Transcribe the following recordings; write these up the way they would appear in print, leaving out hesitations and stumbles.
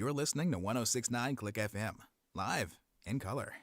You're listening to 1069 Click FM, live in color.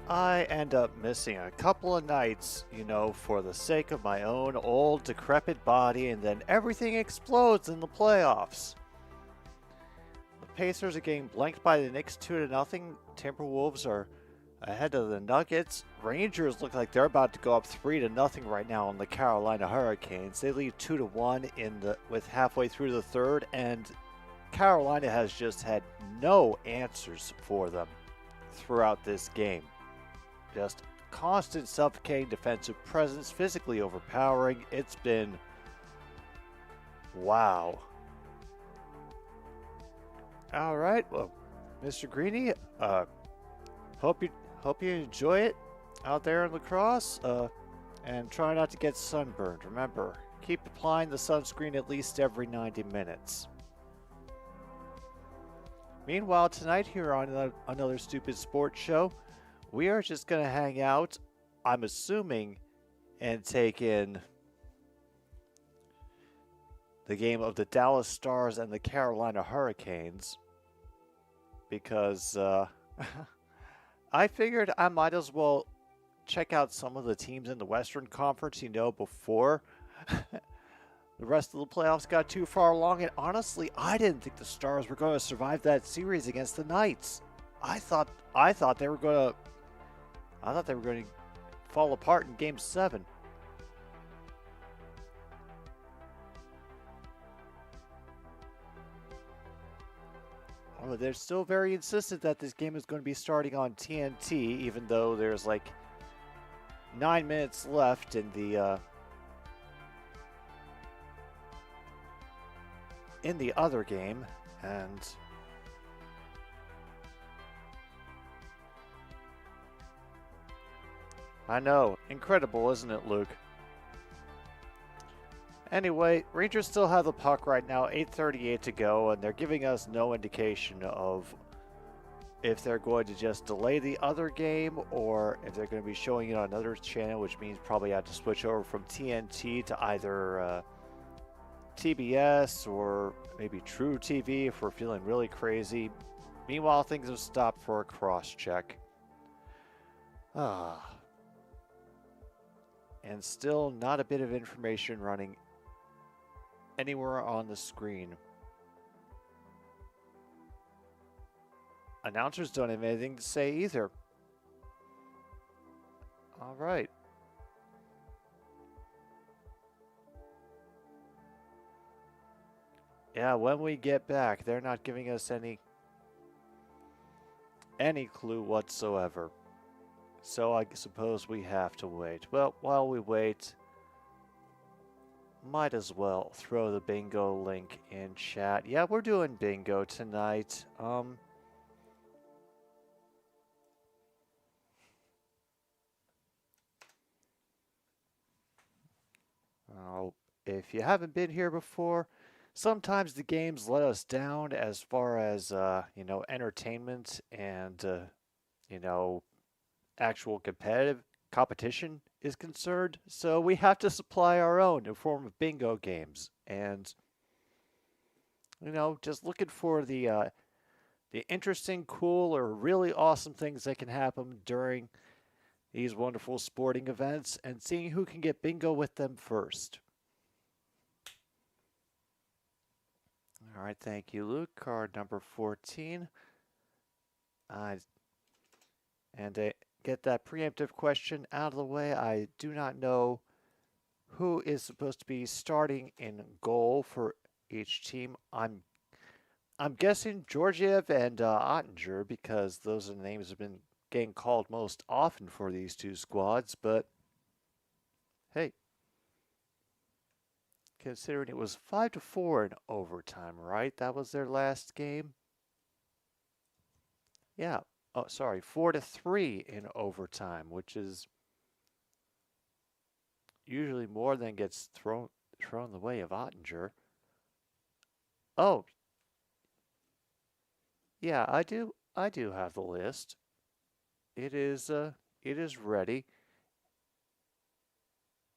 I end up missing a couple of nights, for the sake of my own old decrepit body, and then everything explodes in the playoffs. The Pacers are getting blanked by the Knicks 2-0. Timberwolves are ahead of the Nuggets. Rangers look like they're about to go up 3-0 right now on the Carolina Hurricanes. They lead 2-1 with halfway through the third, and Carolina has just had no answers for them throughout this game. Just constant suffocating defensive presence, physically overpowering. It's been wow. All right, well, Mr. Greeny, hope you enjoy it out there in lacrosse, and try not to get sunburned. Remember, keep applying the sunscreen at least every 90 minutes. Meanwhile, tonight here on another Stupid Sports Show, we are just going to hang out, I'm assuming, and take in the game of the Dallas Stars and the Carolina Hurricanes, because I figured I might as well check out some of the teams in the Western Conference, before the rest of the playoffs got too far along. And honestly, I didn't think the Stars were going to survive that series against the Knights. I thought they were going to fall apart in Game 7. Oh, they're still very insistent that this game is going to be starting on TNT, even though there's like 9 minutes left in the other game, and I know, incredible, isn't it, Luke? Anyway, Rangers still have the puck right now, 8:38 to go, and they're giving us no indication of if they're going to just delay the other game or if they're going to be showing it on another channel, which means probably I have to switch over from TNT to either TBS or maybe True TV if we're feeling really crazy. Meanwhile, things have stopped for a cross-check. And still not a bit of information running anywhere on the screen. Announcers don't have anything to say either. All right. Yeah, when we get back, they're not giving us any clue whatsoever. So I suppose we have to wait. Well, while we wait, might as well throw the bingo link in chat. Yeah, we're doing bingo tonight. If you haven't been here before, sometimes the games let us down as far as, entertainment and, actual competition is concerned. So we have to supply our own in form of bingo games. And, just looking for the interesting, cool, or really awesome things that can happen during these wonderful sporting events and seeing who can get bingo with them first. All right, thank you, Luke. Card number 14. And get that preemptive question out of the way. I do not know who is supposed to be starting in goal for each team. I'm guessing Georgiev and Ottinger because those are the names that have been getting called most often for these two squads. But hey, considering it was 5-4 in overtime, right? That was their last game. Yeah. Oh, sorry, 4-3 in overtime, which is usually more than gets thrown the way of Ottinger. Oh, yeah, I do have the list. It is ready.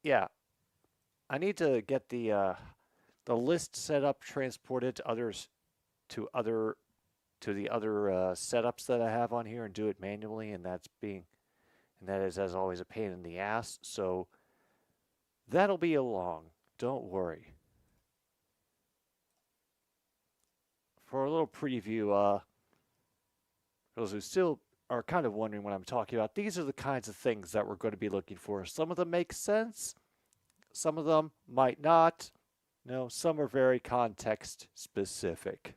Yeah, I need to get the list set up, transported to other to the other setups that I have on here, and do it manually, and that is as always a pain in the ass. So that'll be along. Don't worry. For a little preview, those who still are kind of wondering what I'm talking about, these are the kinds of things that we're going to be looking for. Some of them make sense, some of them might not. No, some are very context specific.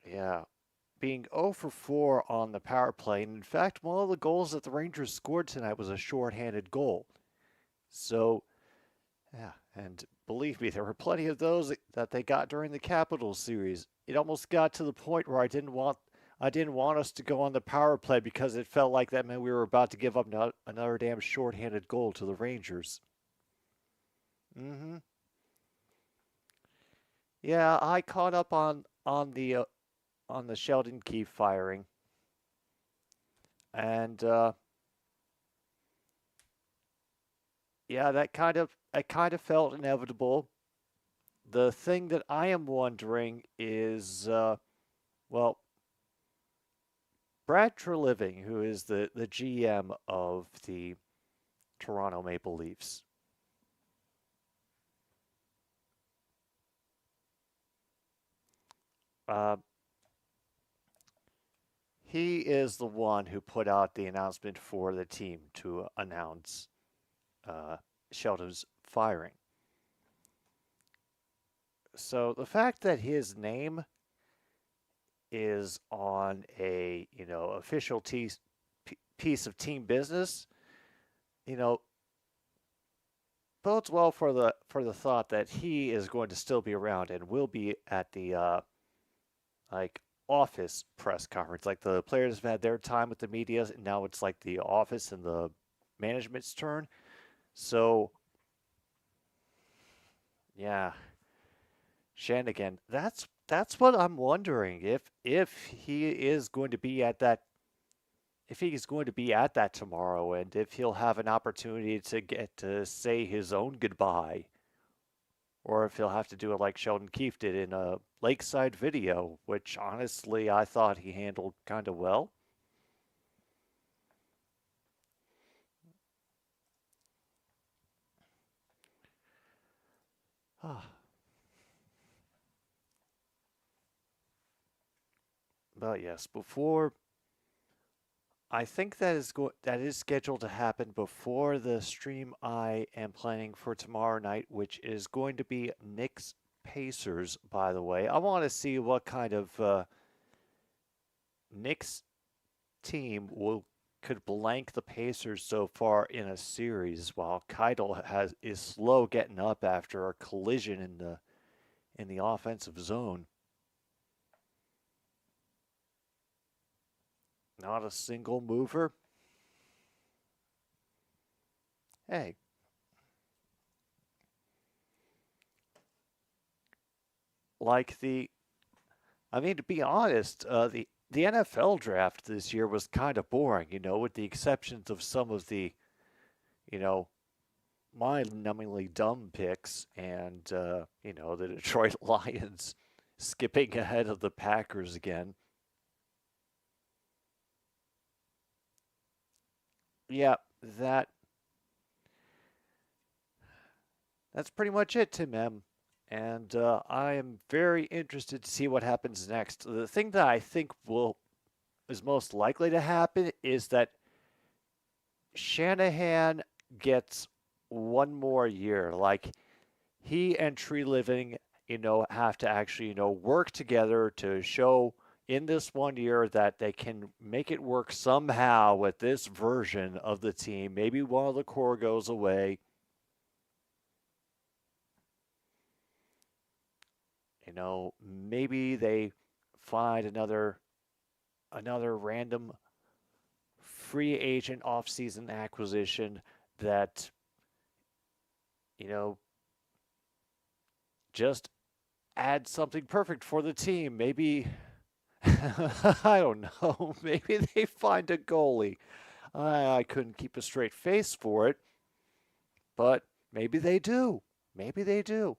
Yeah. Being 0 for 4 on the power play, and in fact, one of the goals that the Rangers scored tonight was a shorthanded goal. So, yeah, and believe me, there were plenty of those that they got during the Capitals series. It almost got to the point where I didn't want us to go on the power play because it felt like that meant we were about to give up another damn shorthanded goal to the Rangers. Mm-hmm. Yeah, I caught up on the Sheldon Keefe firing, and yeah, that kind of felt inevitable. The thing that I am wondering is, well, Brad Treliving, who is the GM of the Toronto Maple Leafs. He is the one who put out the announcement for the team to announce Sheldon's firing. So the fact that his name is on a official piece of team business, bodes well for the thought that he is going to still be around and will be at the like office press conference. Like the players have had their time with the media, and now it's like the office and the management's turn. So yeah, Shanahan. That's what I'm wondering if he is going to be at that if he's going to be at that tomorrow, and if he'll have an opportunity to get to say his own goodbye, or if he'll have to do it like Sheldon Keefe did in a Lakeside video, which honestly I thought he handled kind of well. But yes, before I think that is scheduled to happen before the stream I am planning for tomorrow night, which is going to be Knicks Pacers. By the way, I want to see what kind of Knicks team could blank the Pacers so far in a series, while Keitel is slow getting up after a collision in the offensive zone. Not a single mover. Hey. To be honest, the NFL draft this year was kind of boring, with the exceptions of some of the, mind-numbingly dumb picks and, the Detroit Lions skipping ahead of the Packers again. Yeah, that's pretty much it, Tim M. And I am very interested to see what happens next. The thing that I think is most likely to happen is that Shanahan gets one more year. Like, he and Tree Living, have to actually, work together to show in this one year that they can make it work somehow with this version of the team. Maybe one of the core goes away. Maybe they find another random free agent offseason acquisition that, you know, just adds something perfect for the team. Maybe, I don't know, maybe they find a goalie. I couldn't keep a straight face for it, but maybe they do. Maybe they do.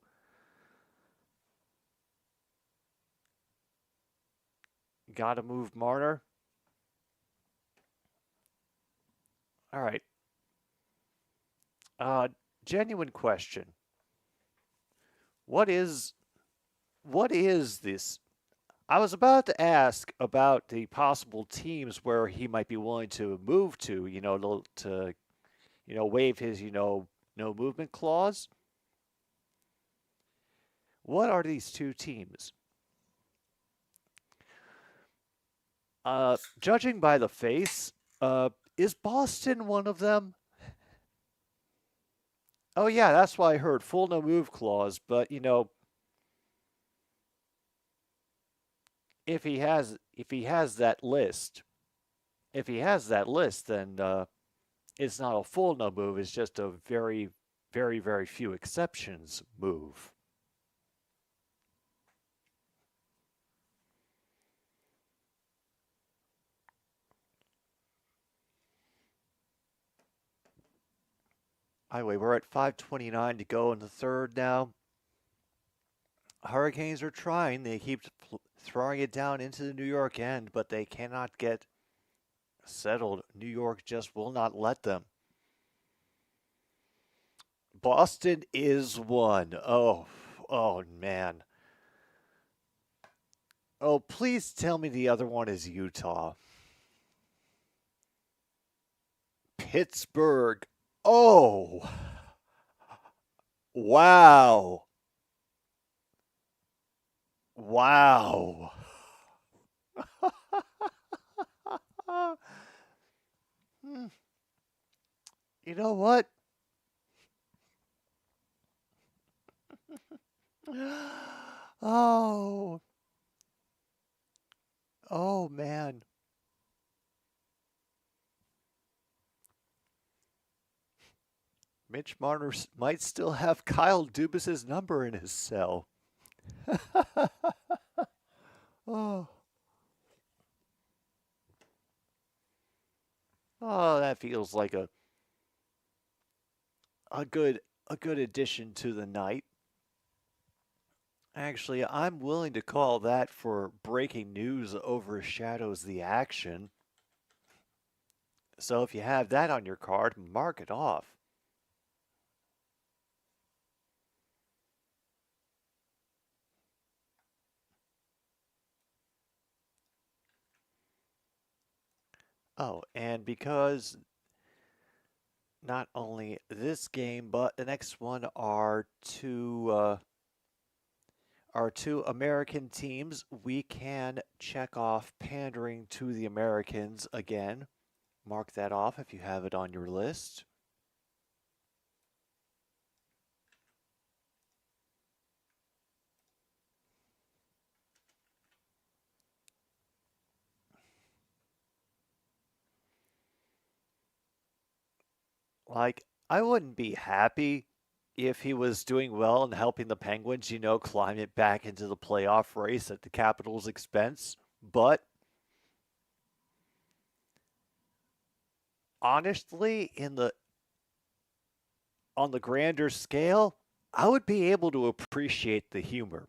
Got to move Marner. All right. Genuine question. What is this? I was about to ask about the possible teams where he might be willing to move to, to waive his, no movement clause. What are these two teams? Judging by the face, is Boston one of them? Oh yeah, that's why I heard full no move clause. But if he has that list, then it's not a full no move. It's just a very, very, very few exceptions move. Anyway, we're at 5:29 to go in the third now. Hurricanes are trying. They keep throwing it down into the New York end, but they cannot get settled. New York just will not let them. Boston is one. Oh man. Oh, please tell me the other one is Utah. Pittsburgh. Oh. Wow. Wow. You know what? Oh. Oh, man. Mitch Marner might still have Kyle Dubas's number in his cell. Oh. Oh, that feels like a good addition to the night. Actually, I'm willing to call that for breaking news overshadows the action. So if you have that on your card, mark it off. Oh, and because not only this game, but the next one are two American teams, we can check off pandering to the Americans again. Mark that off if you have it on your list. Like, I wouldn't be happy if he was doing well and helping the Penguins, climb it back into the playoff race at the Capitals' expense. But honestly, on the grander scale, I would be able to appreciate the humor.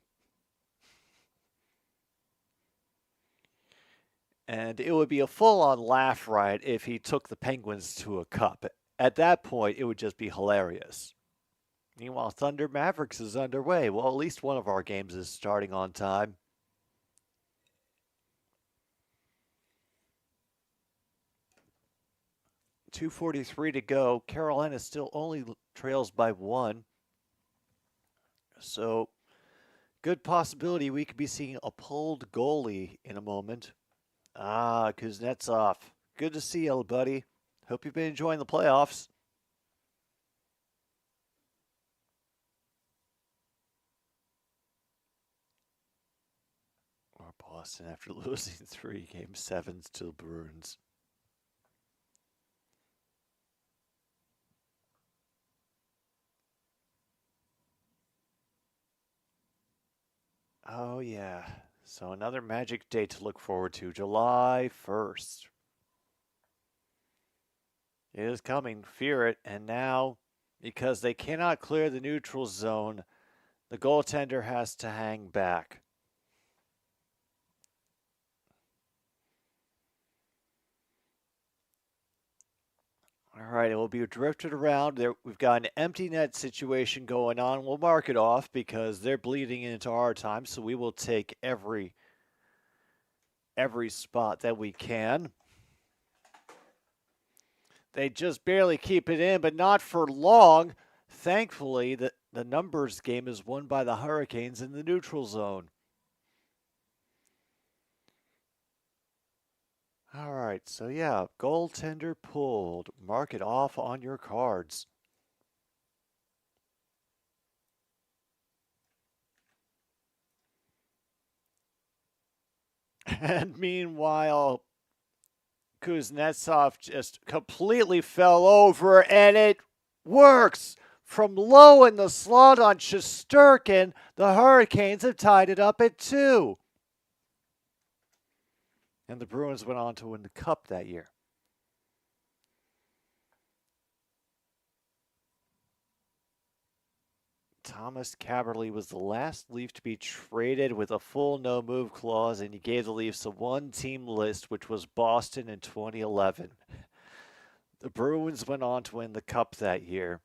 And it would be a full-on laugh riot if he took the Penguins to a cup. At that point, it would just be hilarious. Meanwhile, Thunder Mavericks is underway. Well, at least one of our games is starting on time. 2:43 to go. Carolina still only trails by 1. So, good possibility we could be seeing a pulled goalie in a moment. Kuznetsov. Good to see you, buddy. Hope you've been enjoying the playoffs. Or Boston after losing 3 game 7s to the Bruins. Oh, yeah. So another magic date to look forward to, July 1st. It is coming, fear it. And now, because they cannot clear the neutral zone, the goaltender has to hang back. All right, it will be drifted around. There, we've got an empty net situation going on. We'll mark it off because they're bleeding into our time, so we will take every spot that we can. They just barely keep it in, but not for long. Thankfully, the numbers game is won by the Hurricanes in the neutral zone. All right, so yeah, goaltender pulled. Mark it off on your cards. And meanwhile, Kuznetsov just completely fell over, and it works. From low in the slot on Shesterkin, the Hurricanes have tied it up at 2. And the Bruins went on to win the Cup that year. Thomas Kaberle was the last Leaf to be traded with a full no-move clause, and he gave the Leafs a one-team list, which was Boston in 2011. The Bruins went on to win the Cup that year.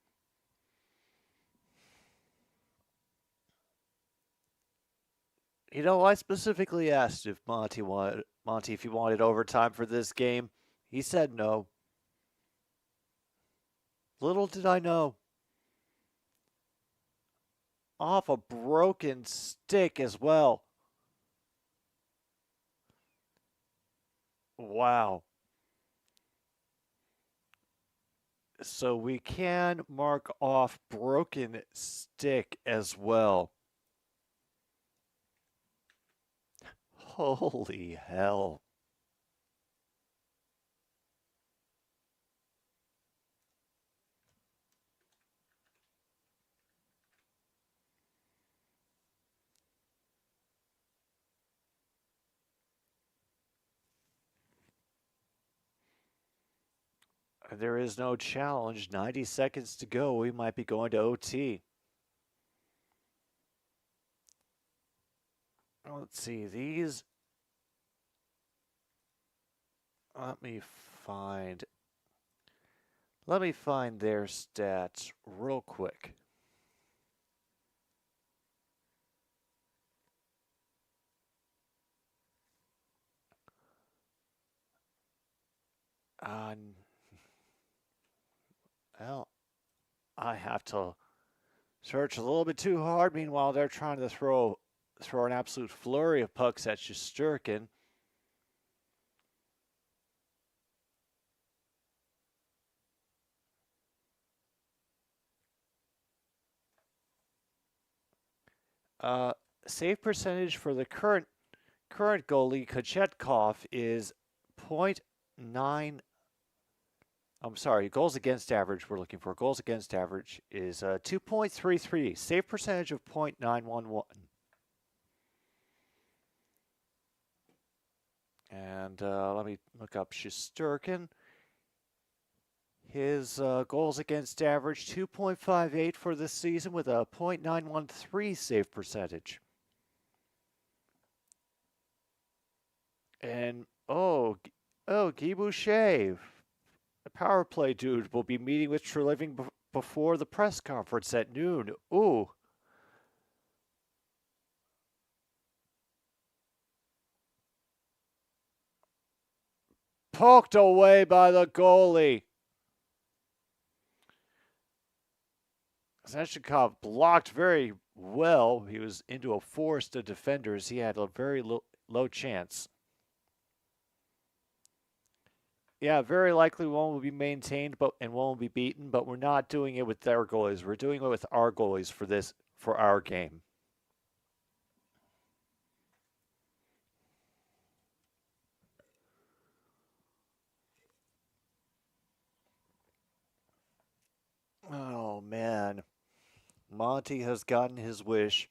You know, I specifically asked if Monty if he wanted overtime for this game. He said no. Little did I know. Off a broken stick as well. Wow. So we can mark off broken stick as well. Holy hell. There is no challenge. 90 seconds to go. We might be going to OT. Let's see. These. Let me find their stats real quick. Well, I have to search a little bit too hard. Meanwhile, they're trying to throw an absolute flurry of pucks at Shesterkin. Save percentage for the current goalie Kochetkov is 0.9. I'm sorry, goals against average we're looking for. Goals against average is 2.33. Save percentage of 0.911. And let me look up Shesterkin. His goals against average 2.58 for this season with a 0.913 save percentage. And Guy Boucher, the power play dude, will be meeting with Treliving before the press conference at noon. Ooh. Poked away by the goalie. Svechnikov blocked very well. He was into a forest of defenders. He had a very low chance. Yeah, very likely one will be maintained, and one will be beaten. But we're not doing it with their goalies. We're doing it with our goalies for our game. Oh man, Monty has gotten his wish.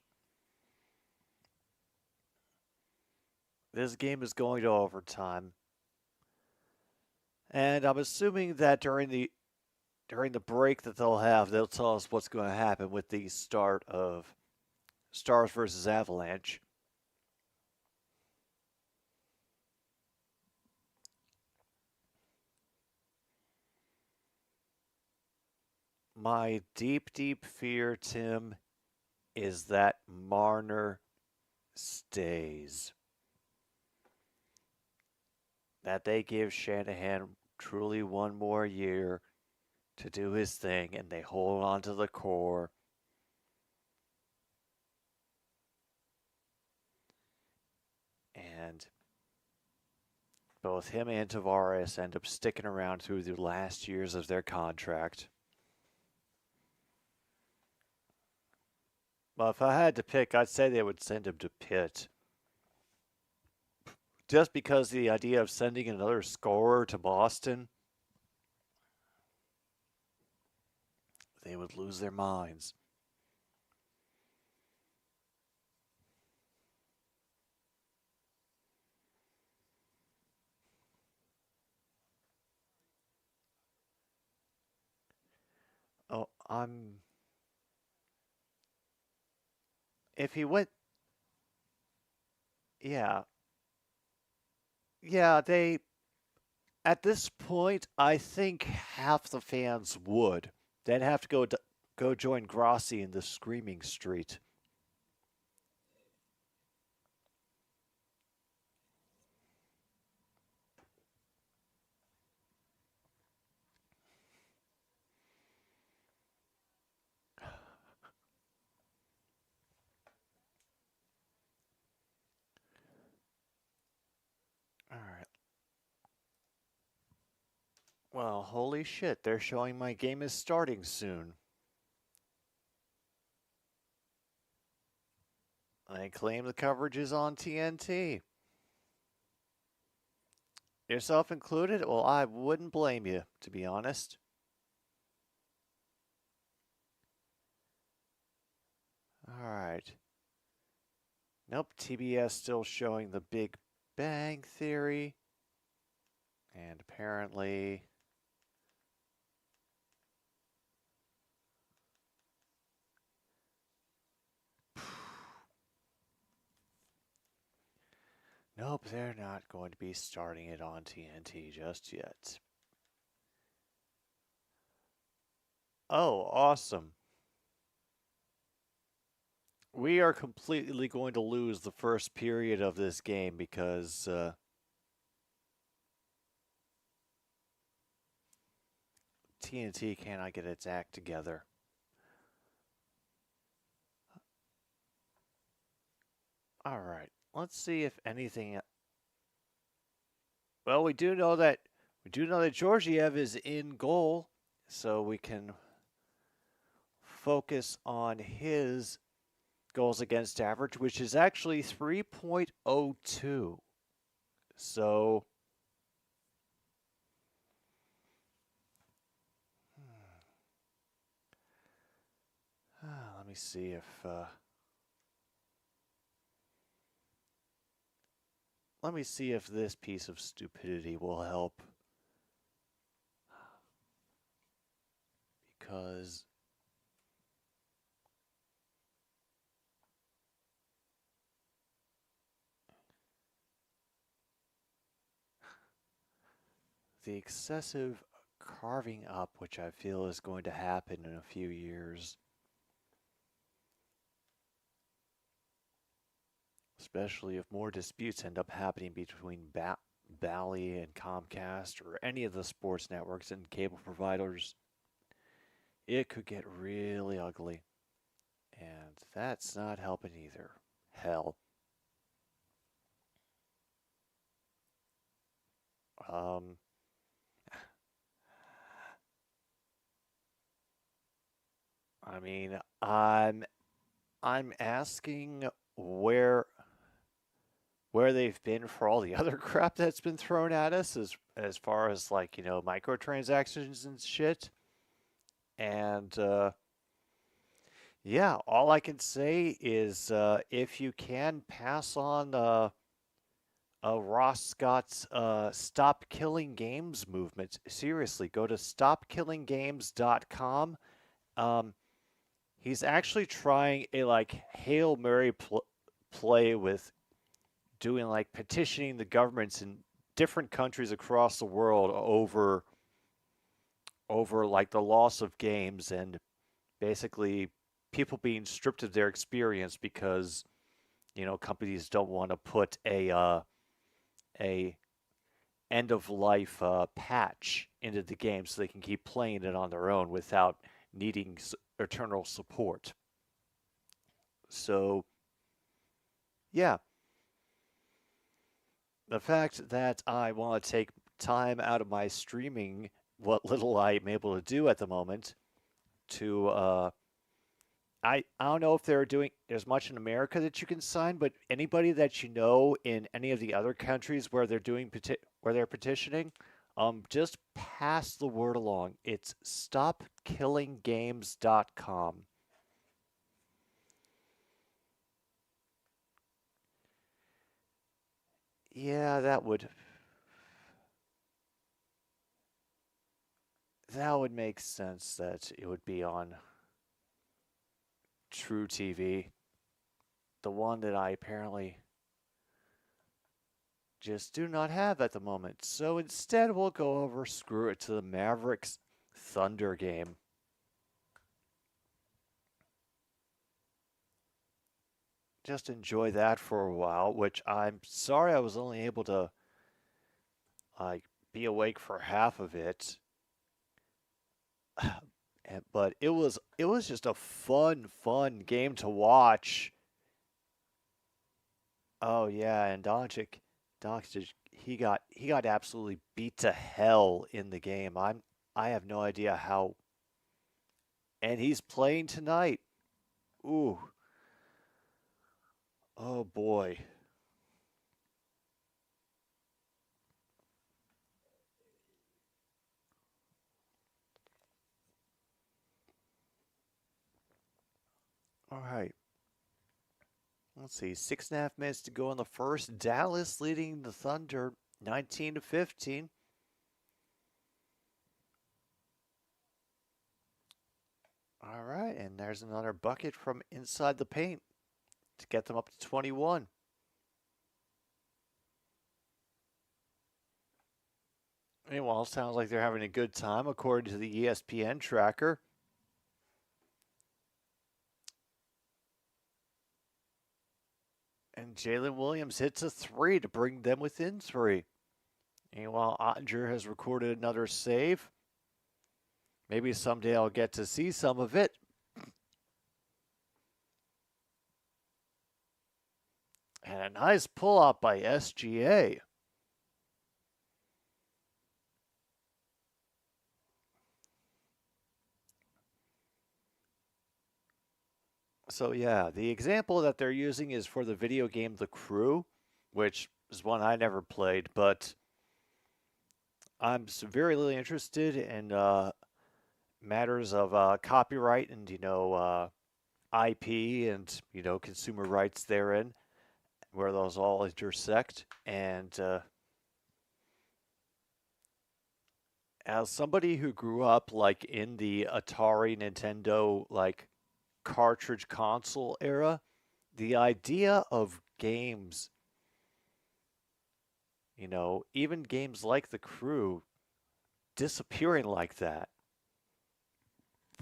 This game is going to overtime. And I'm assuming that during the break that they'll tell us what's going to happen with the start of Stars versus Avalanche. My deep, deep fear, Tim, is that Marner stays. That they give Shanahan truly one more year to do his thing and they hold on to the core. And both him and Tavares end up sticking around through the last years of their contract. Well, if I had to pick, I'd say they would send him to Pitt. Just because the idea of sending another scorer to Boston, they would lose their minds. Oh, if he went, yeah. Yeah, at this point, I think half the fans would. They'd have to go join Grossi in the Screaming Street. All right. Well, holy shit, they're showing my game is starting soon. I claim the coverage is on TNT. Yourself included? Well, I wouldn't blame you, to be honest. All right. Nope, TBS still showing the Big Bang Theory. And apparently... Nope, they're not going to be starting it on TNT just yet. Oh, awesome. We are completely going to lose the first period of this game because TNT cannot get its act together. All right, let's see if anything. Well, we do know that Georgiev is in goal, so we can focus on his goals against average, which is actually 3.02. So let me see if this piece of stupidity will help. Because the excessive carving up, which I feel is going to happen in a few years, especially if more disputes end up happening between Bally and Comcast or any of the sports networks and cable providers, it could get really ugly. And that's not helping either. Hell. Um, I mean, I'm asking where they've been for all the other crap that's been thrown at us as far as like, microtransactions and shit. And yeah, all I can say is if you can pass on Ross Scott's Stop Killing Games movement, seriously, go to stopkillinggames.com. Um, he's actually trying a like Hail Mary play with doing like petitioning the governments in different countries across the world over like the loss of games and basically people being stripped of their experience because companies don't want to put a end of life patch into the game so they can keep playing it on their own without needing eternal support. So yeah, the fact that I want to take time out of my streaming, what little I'm able to do at the moment, to I don't know if there's much in America that you can sign, but anybody that you know in any of the other countries where they're petitioning, just pass the word along. It's stopkillinggames.com. Yeah, that would make sense that it would be on True TV, the one that I apparently just do not have at the moment. So instead, we'll go over screw it to the Mavericks Thunder game. Just enjoy that for a while, which I'm sorry I was only able to like be awake for half of it. But it was just a fun game to watch. Oh yeah, and Doncic, he got absolutely beat to hell in the game. I have no idea how. And he's playing tonight. Ooh, oh boy. All right. Let's see. 6.5 minutes to go in the first. Dallas leading the Thunder 19-15. All right, and there's another bucket from inside the paint to get them up to 21. Meanwhile, sounds like they're having a good time according to the ESPN tracker. And Jalen Williams hits a three to bring them within three. Meanwhile, Ottinger has recorded another save. Maybe someday I'll get to see some of it. And a nice pull-up by SGA. So yeah, the example that they're using is for the video game The Crew, which is one I never played, but I'm very interested in matters of copyright and IP and consumer rights therein, where those all intersect. And as somebody who grew up like in the Atari, Nintendo, like cartridge console era, the idea of games, even games like The Crew, disappearing like that,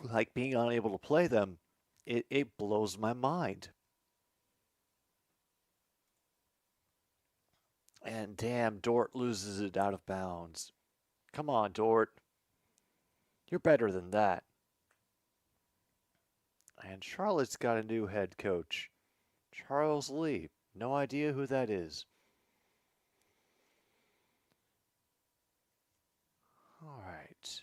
like being unable to play them, it blows my mind. And damn, Dort loses it out of bounds. Come on, Dort. You're better than that. And Charlotte's got a new head coach, Charles Lee. No idea who that is. All right.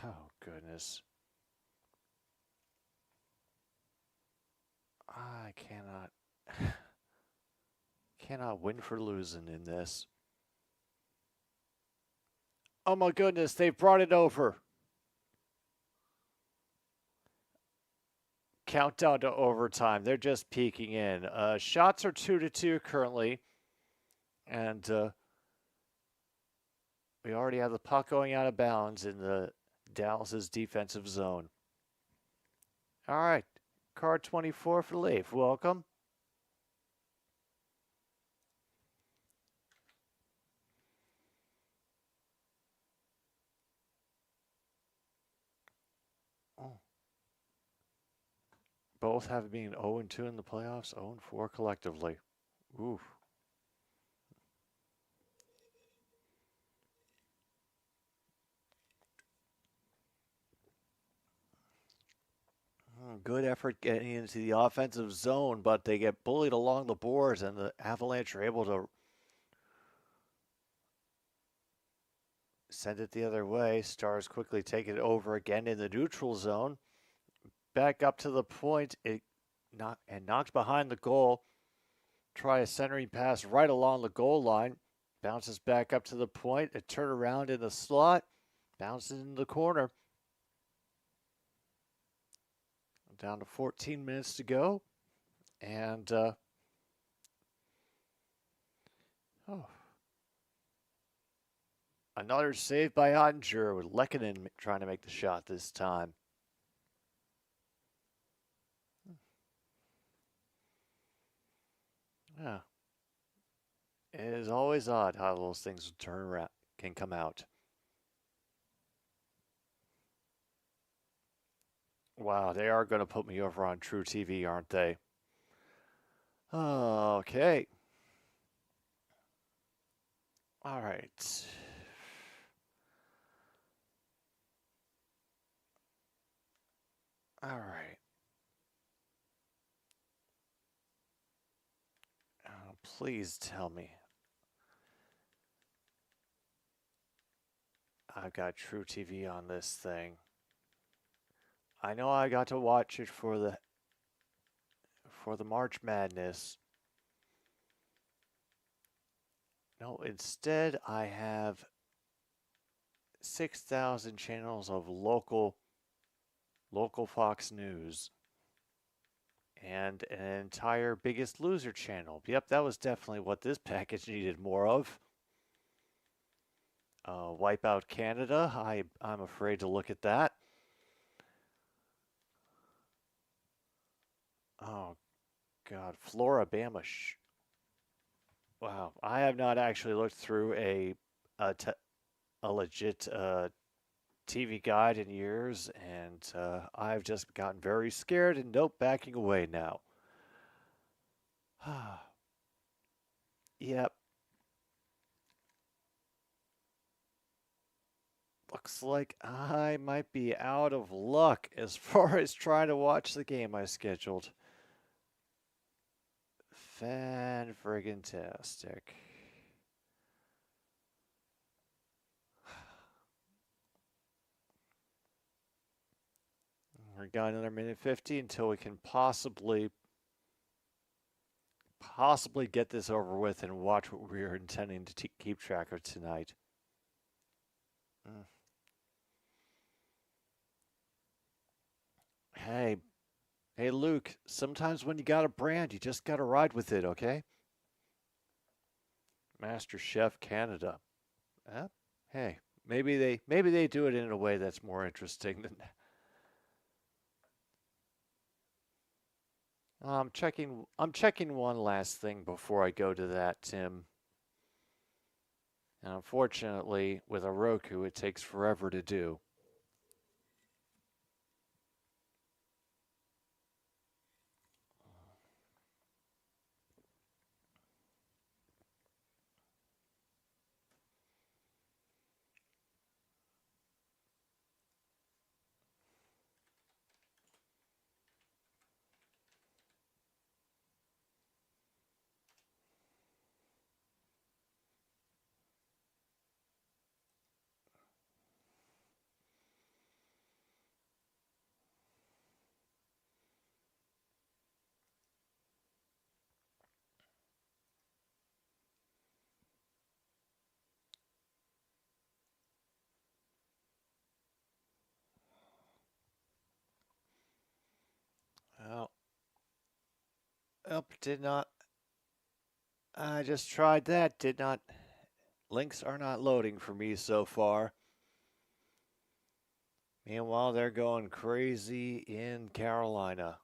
Oh, goodness. I cannot win for losing in this. Oh my goodness, they've brought it over. Countdown to overtime. They're just peeking in. Shots are 2-2 currently. And we already have the puck going out of bounds in the Dallas's defensive zone. All right. Card 24 for Leaf. Welcome. Oh. Both have been 0-2 in the playoffs, 0-4 collectively. Oof. Good effort getting into the offensive zone, but they get bullied along the boards, and the Avalanche are able to send it the other way. Stars quickly take it over again in the neutral zone. Back up to the point, knocked behind the goal. Try a centering pass right along the goal line. Bounces back up to the point. A turnaround in the slot. Bounces in the corner. Down to 14 minutes to go. And, another save by Ottinger with Lehkonen trying to make the shot this time. Yeah. It is always odd how those things turn around, can come out. Wow, they are going to put me over on True TV, aren't they? Okay. All right. All right. Please tell me I've got True TV on this thing. I know I got to watch it for the March Madness. No, instead I have 6,000 channels of local Fox News and an entire Biggest Loser channel. Yep, that was definitely what this package needed more of. Wipeout Canada. I'm afraid to look at that. Oh, God. Floribama. Wow. I have not actually looked through a legit TV guide in years, and I've just gotten very scared and nope, backing away now. Yep. Looks like I might be out of luck as far as trying to watch the game I scheduled. Fan-friggin-tastic. We've got another minute 50 until we can possibly get this over with and watch what we are intending to keep track of tonight. Hey, Luke, sometimes when you got a brand, you just got to ride with it, okay? Master Chef Canada. Hey, maybe they do it in a way that's more interesting than I'm checking one last thing before I go to that, Tim. And unfortunately, with a Roku, it takes forever to do. Up, did not. I just tried that. Did not. Links are not loading for me so far. Meanwhile, they're going crazy in Carolina.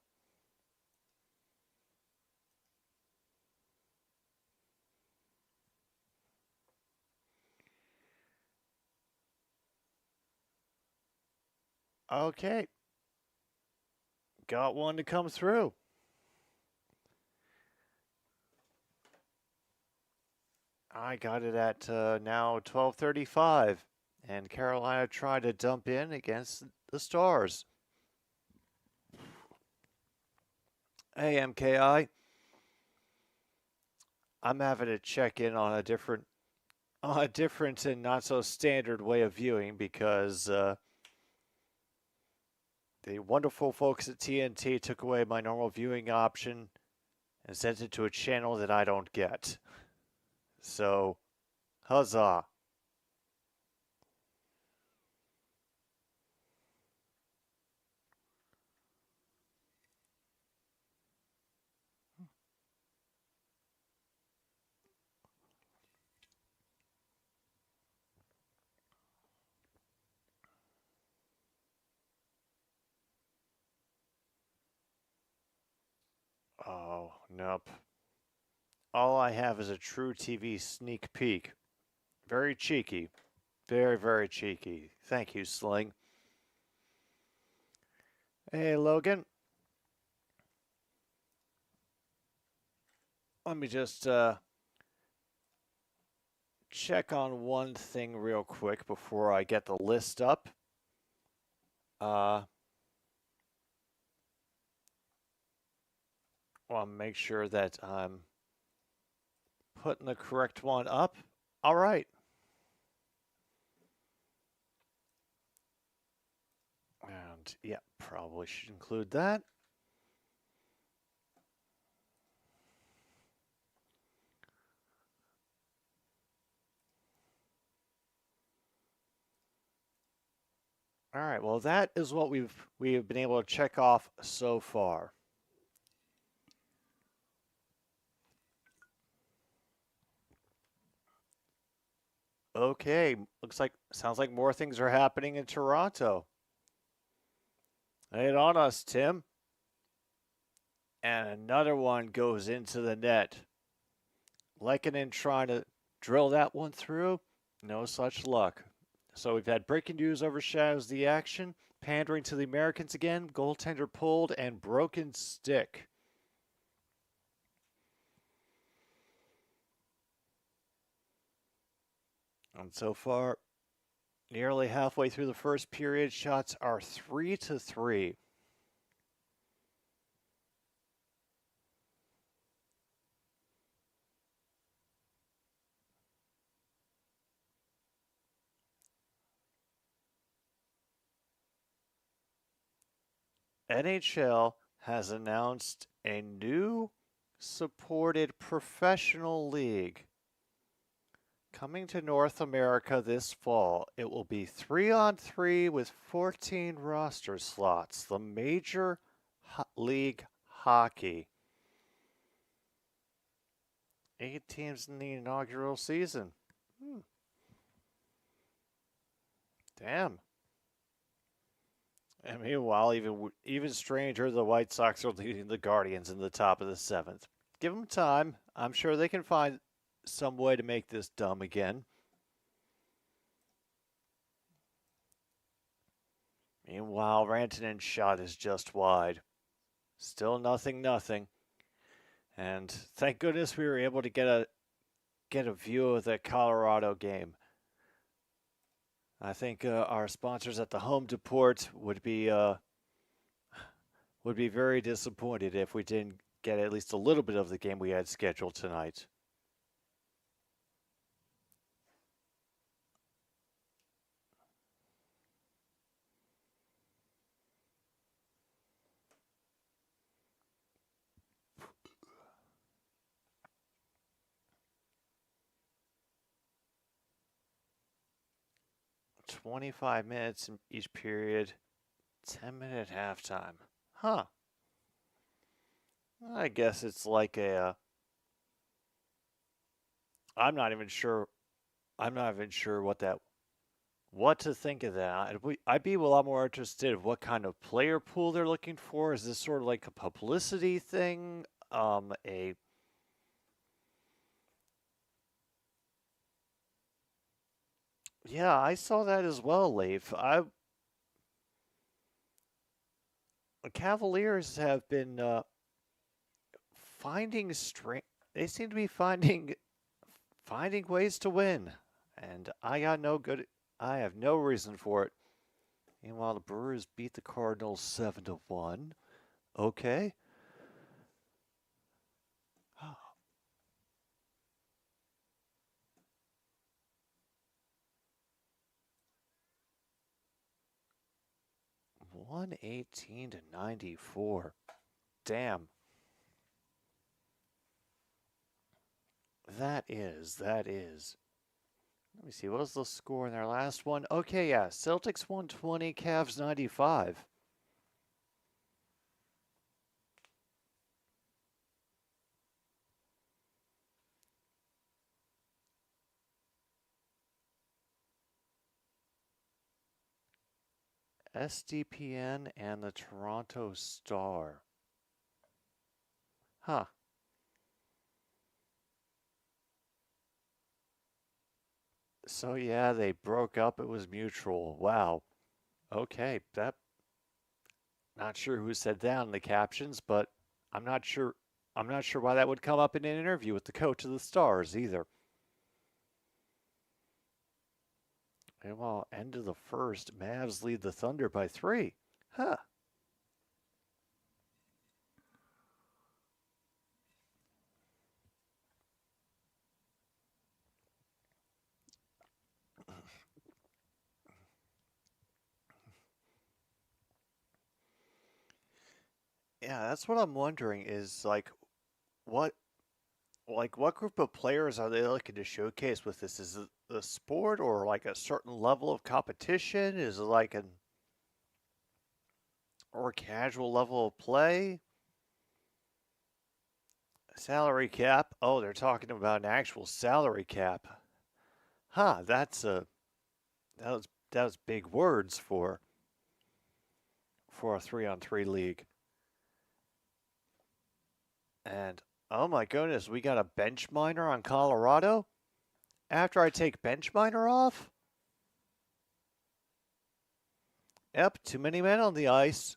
Okay. Got one to come through. I got it at now 12:35, and Carolina tried to dump in against the Stars. Hey, MKI. I'm having to check in on a different and not so standard way of viewing because the wonderful folks at TNT took away my normal viewing option and sent it to a channel that I don't get. So, huzzah. Oh, nope. All I have is a True TV sneak peek. Very cheeky. Very, very cheeky. Thank you, Sling. Hey, Logan. Let me just check on one thing real quick before I get the list up. Want to make sure that I'm putting the correct one up. All right. And yeah, probably should include that. All right, well, that is what we've been able to check off so far. Okay, sounds like more things are happening in Toronto. Lay it on us, Tim. And another one goes into the net. Lehkonen trying to drill that one through. No such luck. So we've had breaking news overshadows the action. Pandering to the Americans again. Goaltender pulled and broken stick. And so far, nearly halfway through the first period, shots are 3-3. NHL has announced a new supported professional league coming to North America this fall. It will be 3-on-3 with 14 roster slots. The Major League Hockey. 8 teams in the inaugural season. Damn. And meanwhile, even stranger, the White Sox are leading the Guardians in the top of the 7th. Give them time. I'm sure they can find some way to make this dumb again. Meanwhile, Rantanen's shot is just wide. Still nothing. And thank goodness we were able to get a view of the Colorado game. I think our sponsors at the Home Depot would be very disappointed if we didn't get at least a little bit of the game we had scheduled tonight. $25 minutes in each period, 10-minute halftime. Huh. I guess it's like a. I'm not even sure. I'm not even sure what to think of that. I'd be a lot more interested in what kind of player pool they're looking for. Is this sort of like a publicity thing? A Yeah, I saw that as well, Leif. Cavaliers have been finding strength. They seem to be finding ways to win, and I have no reason for it. Meanwhile, the Brewers beat the Cardinals 7-1. Okay. 118-94. Damn. That is. Let me see, what was the score in their last one? Okay, yeah, Celtics 120, Cavs 95. SDPN and the Toronto Star. Huh. So yeah, they broke up. It was mutual. Wow. Okay, that not sure who said that in the captions, but I'm not sure I'm not sure why that would come up in an interview with the coach of the Stars either. Meanwhile, end of the first, Mavs lead the Thunder by 3. Huh. Yeah, that's what I'm wondering is what what group of players are they looking to showcase with this? Is it a sport or like a certain level of competition? Is it like an or casual level of play? Salary cap? Oh, they're talking about an actual salary cap. Huh, that was big words for a 3-on-3 league. And oh my goodness, we got a bench miner on Colorado? After I take bench miner off? Yep, too many men on the ice.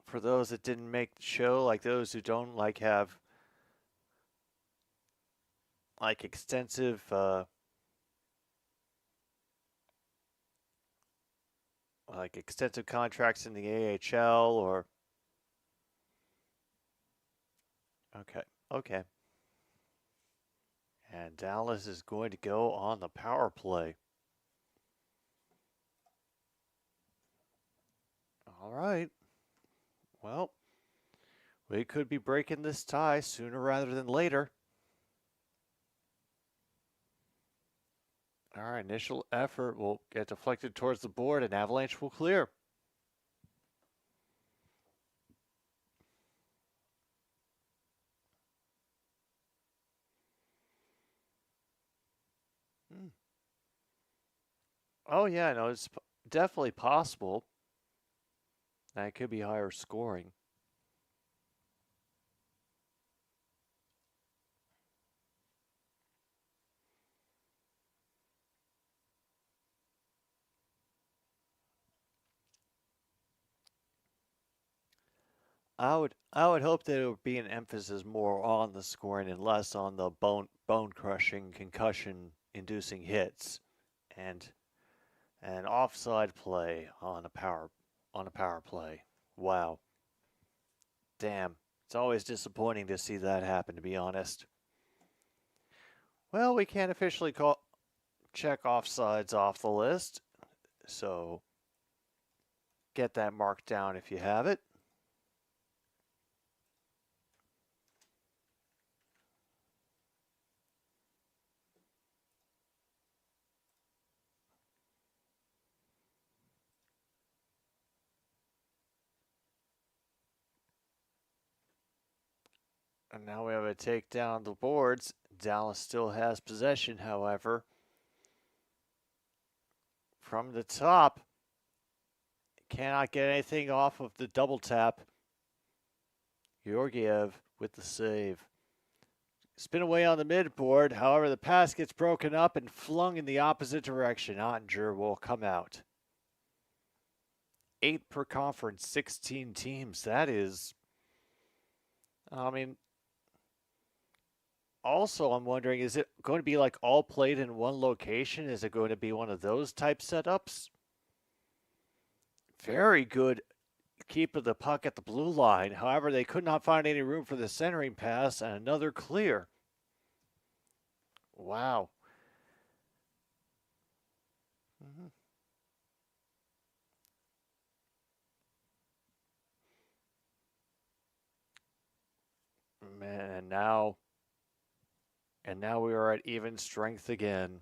For those that didn't make the show, like those who don't have extensive extensive contracts in the AHL or okay, okay. And Dallas is going to go on the power play. All right. Well, we could be breaking this tie sooner rather than later. Our initial effort will get deflected towards the board and Avalanche will clear. Hmm. Oh, yeah, no, it's definitely possible. That could be higher scoring. I would hope that it would be an emphasis more on the scoring and less on the bone crushing, concussion inducing hits and an offside play on a power play. Wow. Damn. It's always disappointing to see that happen, to be honest. Well, we can't officially check offsides off the list, so get that marked down if you have it. And now we have a takedown the boards. Dallas still has possession, however. From the top, cannot get anything off of the double tap. Georgiev with the save. Spin away on the midboard. However, the pass gets broken up and flung in the opposite direction. Ottinger will come out. 8 per conference, 16 teams. That is, I mean, also I'm wondering, is it going to be like all played in one location? Is it going to be one of those type setups? Very good keep of the puck at the blue line. However, they could not find any room for the centering pass, and another clear. Wow. Man, and now we are at even strength again.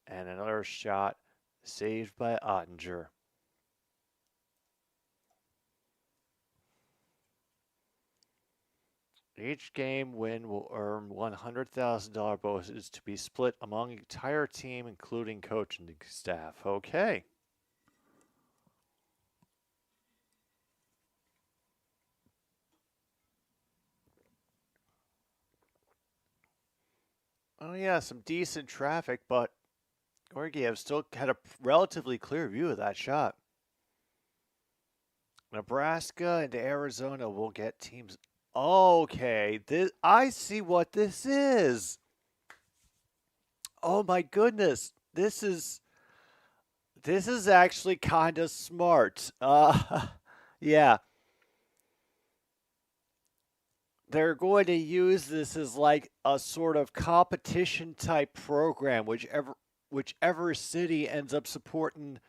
And another shot saved by Ottinger. Each game win will earn $100,000 bonuses to be split among the entire team, including coaching staff. Okay. Oh yeah, some decent traffic, but Georgiev still had a relatively clear view of that shot. Nebraska and Arizona will get teams. Okay, I see what this is. Oh my goodness, this is actually kind of smart. Yeah. They're going to use this as like a sort of competition type program, whichever city ends up supporting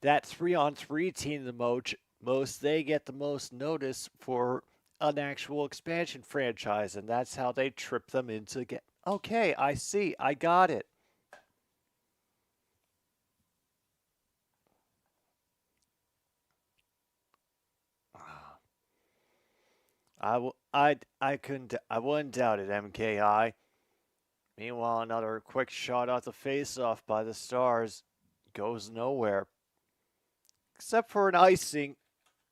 that 3-on-3 team the most, they get the most notice for an actual expansion franchise, and that's how they trip them into get. Okay, I see. I got it. I wouldn't doubt it, MKI. Meanwhile, another quick shot off the face-off by the Stars goes nowhere, except for an icing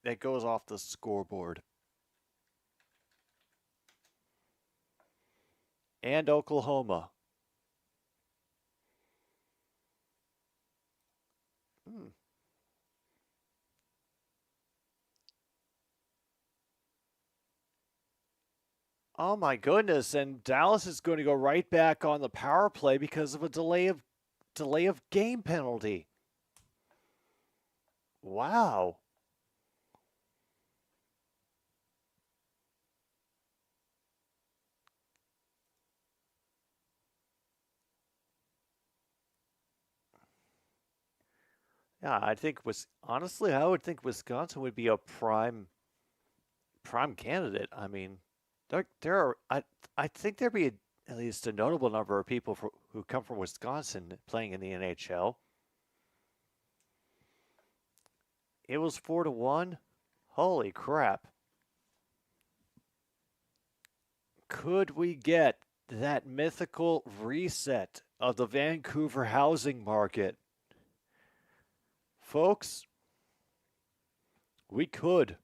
that goes off the scoreboard. And Oklahoma. Oh my goodness! And Dallas is going to go right back on the power play because of a delay of game penalty. Wow. Yeah, honestly, I would think Wisconsin would be a prime candidate. I mean, I think there'd be at least a notable number of people who come from Wisconsin playing in the NHL. It was 4-1. Holy crap! Could we get that mythical reset of the Vancouver housing market? Folks, we could.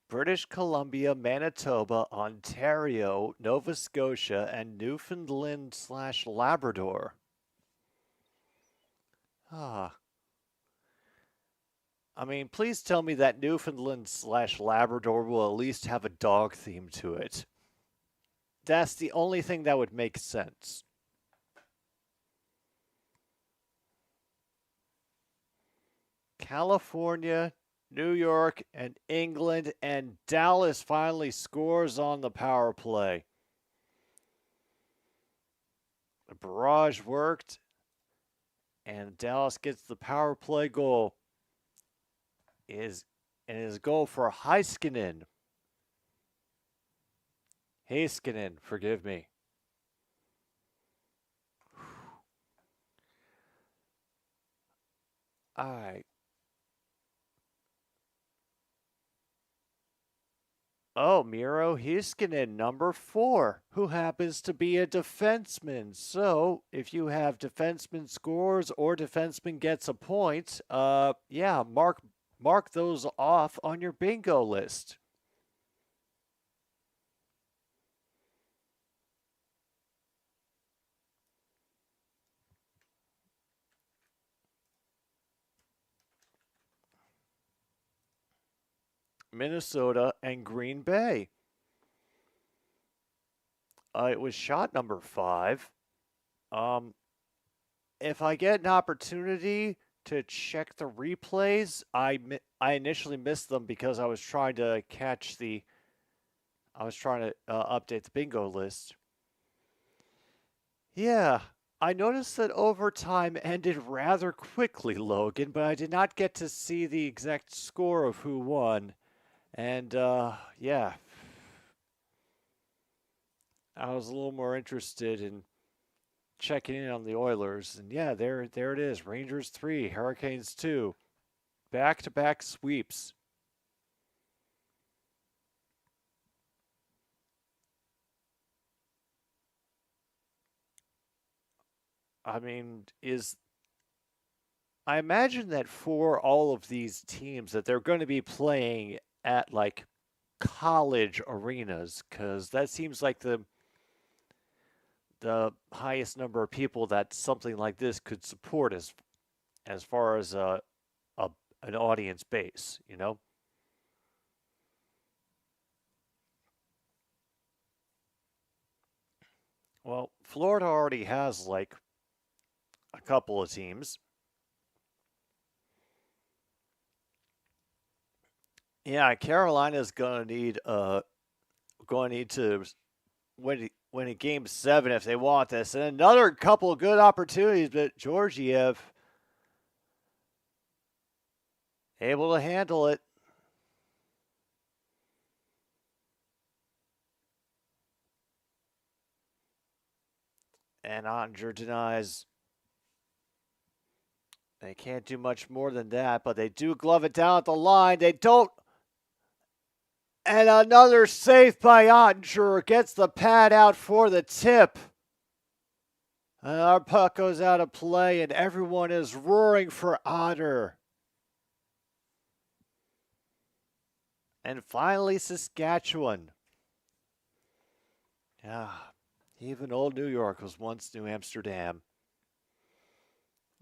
British Columbia, Manitoba, Ontario, Nova Scotia, and Newfoundland/Labrador. I mean, please tell me that Newfoundland/Labrador will at least have a dog theme to it. That's the only thing that would make sense. California, New York, and England, and Dallas finally scores on the power play. The barrage worked, and Dallas gets the power play goal. Is a goal for Heiskanen. Forgive me. All right. Oh, Miro Heiskanen, number 4, who happens to be a defenseman. So, if you have defenseman scores or defenseman gets a point, yeah, mark those off on your bingo list. Minnesota and Green Bay. It was shot number 5. If I get an opportunity to check the replays, I initially missed them because I was trying to update the bingo list. Yeah, I noticed that overtime ended rather quickly, Logan, but I did not get to see the exact score of who won. And yeah, I was a little more interested in checking in on the Oilers. And yeah, there it is. Rangers 3, Hurricanes 2. Back-to-back sweeps. I mean, I imagine that for all of these teams that they're going to be playing at like college arenas, because that seems like the highest number of people that something like this could support as far as an audience base, you know? Well, Florida already has like a couple of teams. Yeah, Carolina's going to need to win a game 7 if they want this. And another couple of good opportunities, but Georgiev able to handle it. And Ottinger denies. They can't do much more than that, but they do glove it down at the line. They don't. And another save by Ottinger gets the pad out for the tip. And our puck goes out of play, and everyone is roaring for Otter. And finally, Saskatchewan. Yeah, even old New York was once New Amsterdam.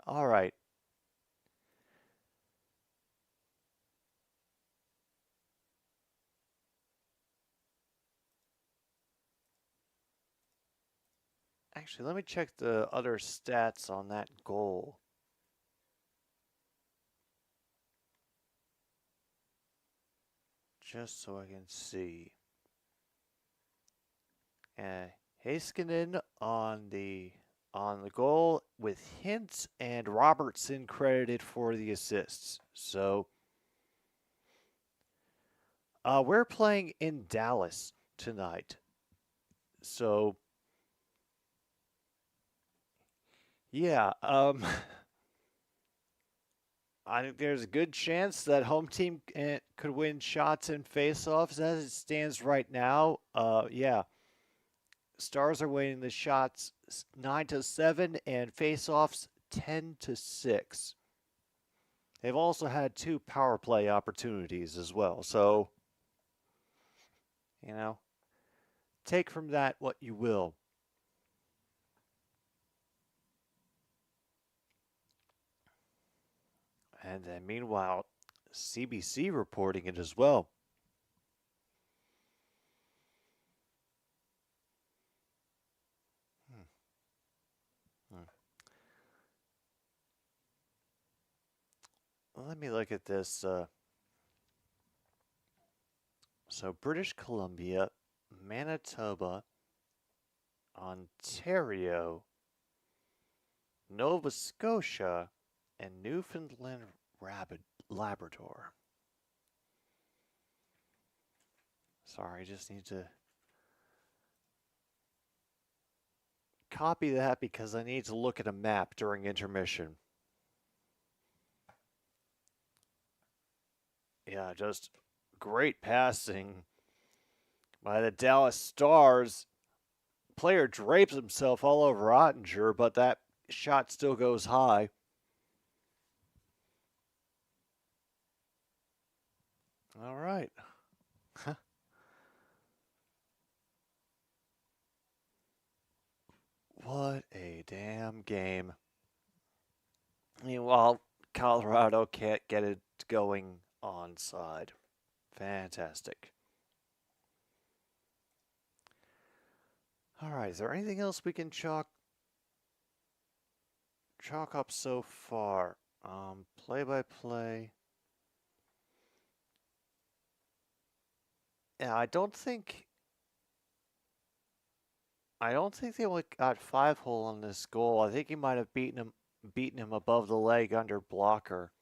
All right. Actually, let me check the other stats on that goal. Just so I can see. Heiskanen on the goal with Hintz and Robertson credited for the assists. So we're playing in Dallas tonight. So yeah, I think there's a good chance that home team could win shots and faceoffs as it stands right now. Yeah. Stars are winning the shots 9-7 and faceoffs 10-6. They've also had 2 power play opportunities as well. So, you know, take from that what you will. And then meanwhile, CBC reporting it as well. Let me look at this. So British Columbia, Manitoba, Ontario, Nova Scotia, and Newfoundland Labrador. Sorry, I just need to copy that because I need to look at a map during intermission. Yeah, just great passing by the Dallas Stars. Player drapes himself all over Ottinger, but that shot still goes high. All right. What a damn game. Meanwhile, Colorado can't get it going onside. Fantastic. All right, is there anything else we can chalk up so far? Play-by-play. Yeah, I don't think they only got 5-hole on this goal. I think he might have beaten him above the leg under blocker.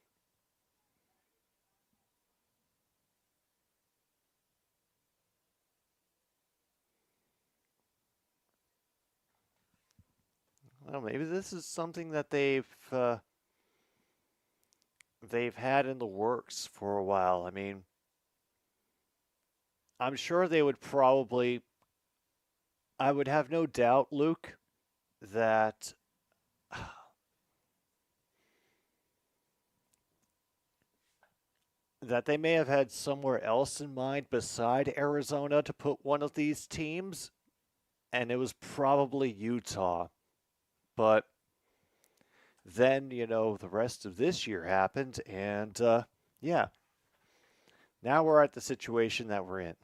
Well, maybe this is something that they've had in the works for a while. I mean, I'm sure they would probably. I would have no doubt, Luke, that they may have had somewhere else in mind beside Arizona to put one of these teams, and it was probably Utah. But then, the rest of this year happened, and yeah. Now we're at the situation that we're in.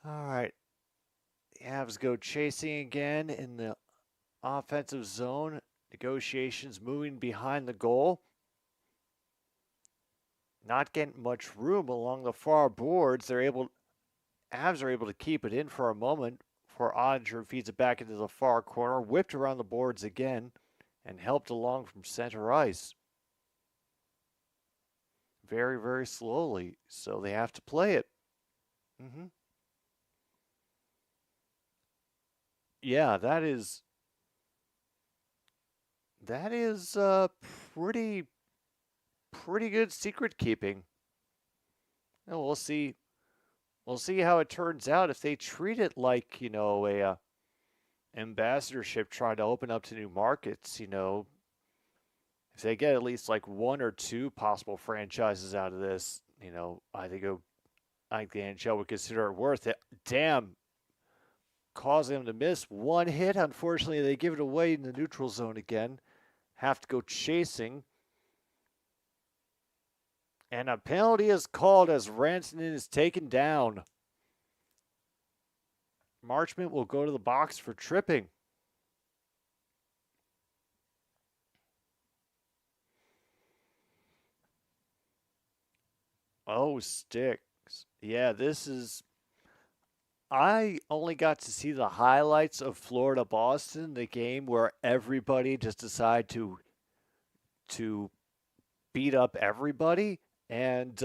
All right. The Avs go chasing again in the offensive zone. Negotiations moving behind the goal. Not getting much room along the far boards. Avs are able to keep it in for a moment before Ottinger feeds it back into the far corner. Whipped around the boards again and helped along from center ice. Very, very slowly, so they have to play it. Yeah, that is pretty good secret keeping. And we'll see how it turns out if they treat it like, a ambassadorship trying to open up to new markets, if they get at least like one or two possible franchises out of this, I think the NHL would consider it worth it. Damn. Causing them to miss one hit. Unfortunately, they give it away in the neutral zone again. Have to go chasing. And a penalty is called as Rantanen is taken down. Marchment will go to the box for tripping. Oh, sticks. Yeah, this is... I only got to see the highlights of Florida-Boston, the game where everybody just decided to beat up everybody. And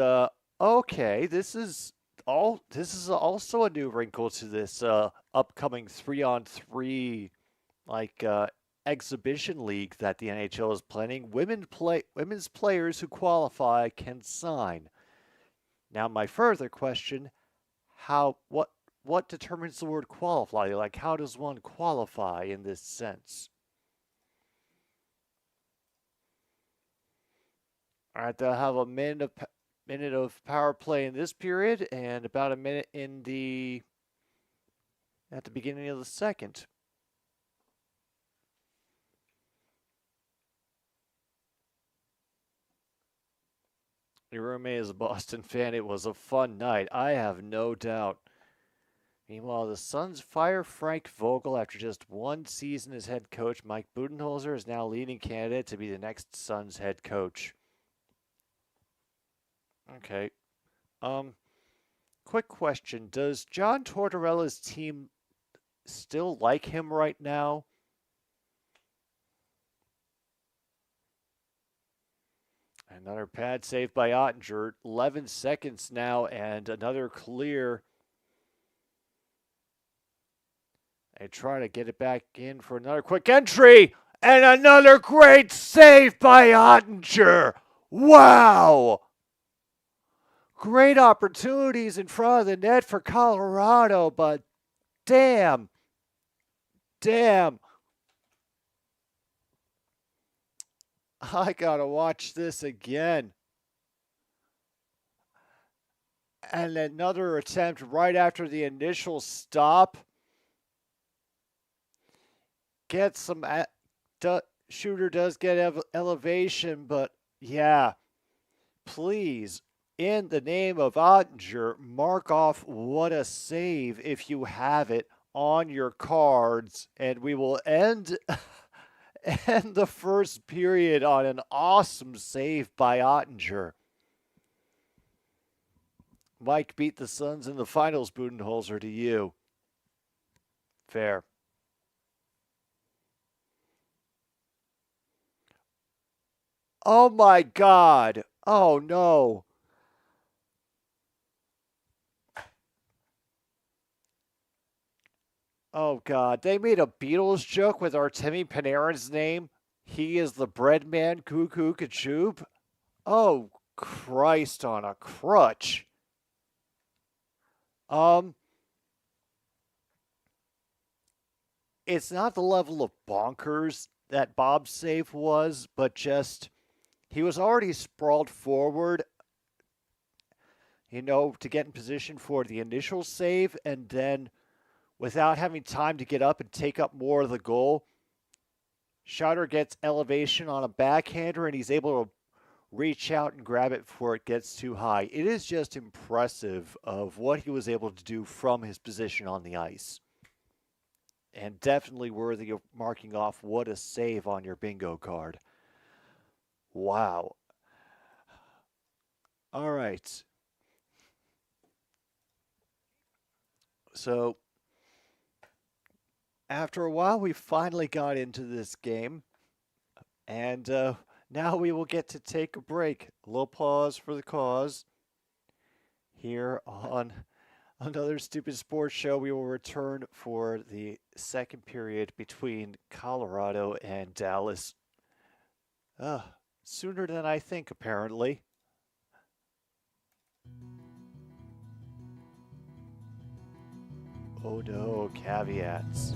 okay, this is also a new wrinkle to this upcoming 3-on-3 exhibition league that the NHL is planning. Women's players who qualify can sign. Now, my further question: what determines the word qualify? Like, how does one qualify in this sense? All right, they'll have a minute of power play in this period and about a minute at the beginning of the second. Your roommate is a Boston fan. It was a fun night. I have no doubt. Meanwhile, the Suns fire Frank Vogel after just one season as head coach. Mike Budenholzer is now leading candidate to be the next Suns head coach. Okay. Quick question. Does John Tortorella's team still like him right now? Another pad save by Ottinger. 11 seconds now and another clear. They try to get it back in for another quick entry. And another great save by Ottinger. Wow. Great opportunities in front of the net for Colorado, but damn. I gotta watch this again. And another attempt right after the initial stop. Gets some. Shooter does get elevation, but yeah. Please, in the name of Ottinger, mark off what a save if you have it on your cards, and we will end the first period on an awesome save by Ottinger. Mike beat the Suns in the finals, Budenholzer, to you. Fair. Oh my God. Oh no. Oh God. They made a Beatles joke with Artemi Panarin's name. He is the bread man, Cuckoo Kachub. Oh Christ on a crutch. It's not the level of bonkers that Bob's save was, but just he was already sprawled forward, to get in position for the initial save, and then without having time to get up and take up more of the goal, Schauder gets elevation on a backhander, and he's able to reach out and grab it before it gets too high. It is just impressive of what he was able to do from his position on the ice. And definitely worthy of marking off what a save on your bingo card. Wow. All right. So, after a while, we finally got into this game. And now we will get to take a break. A little pause for the cause. Here on Another Stupid Sports Show, we will return for the second period between Colorado and Dallas. Sooner than I think, apparently. Oh no, caveats.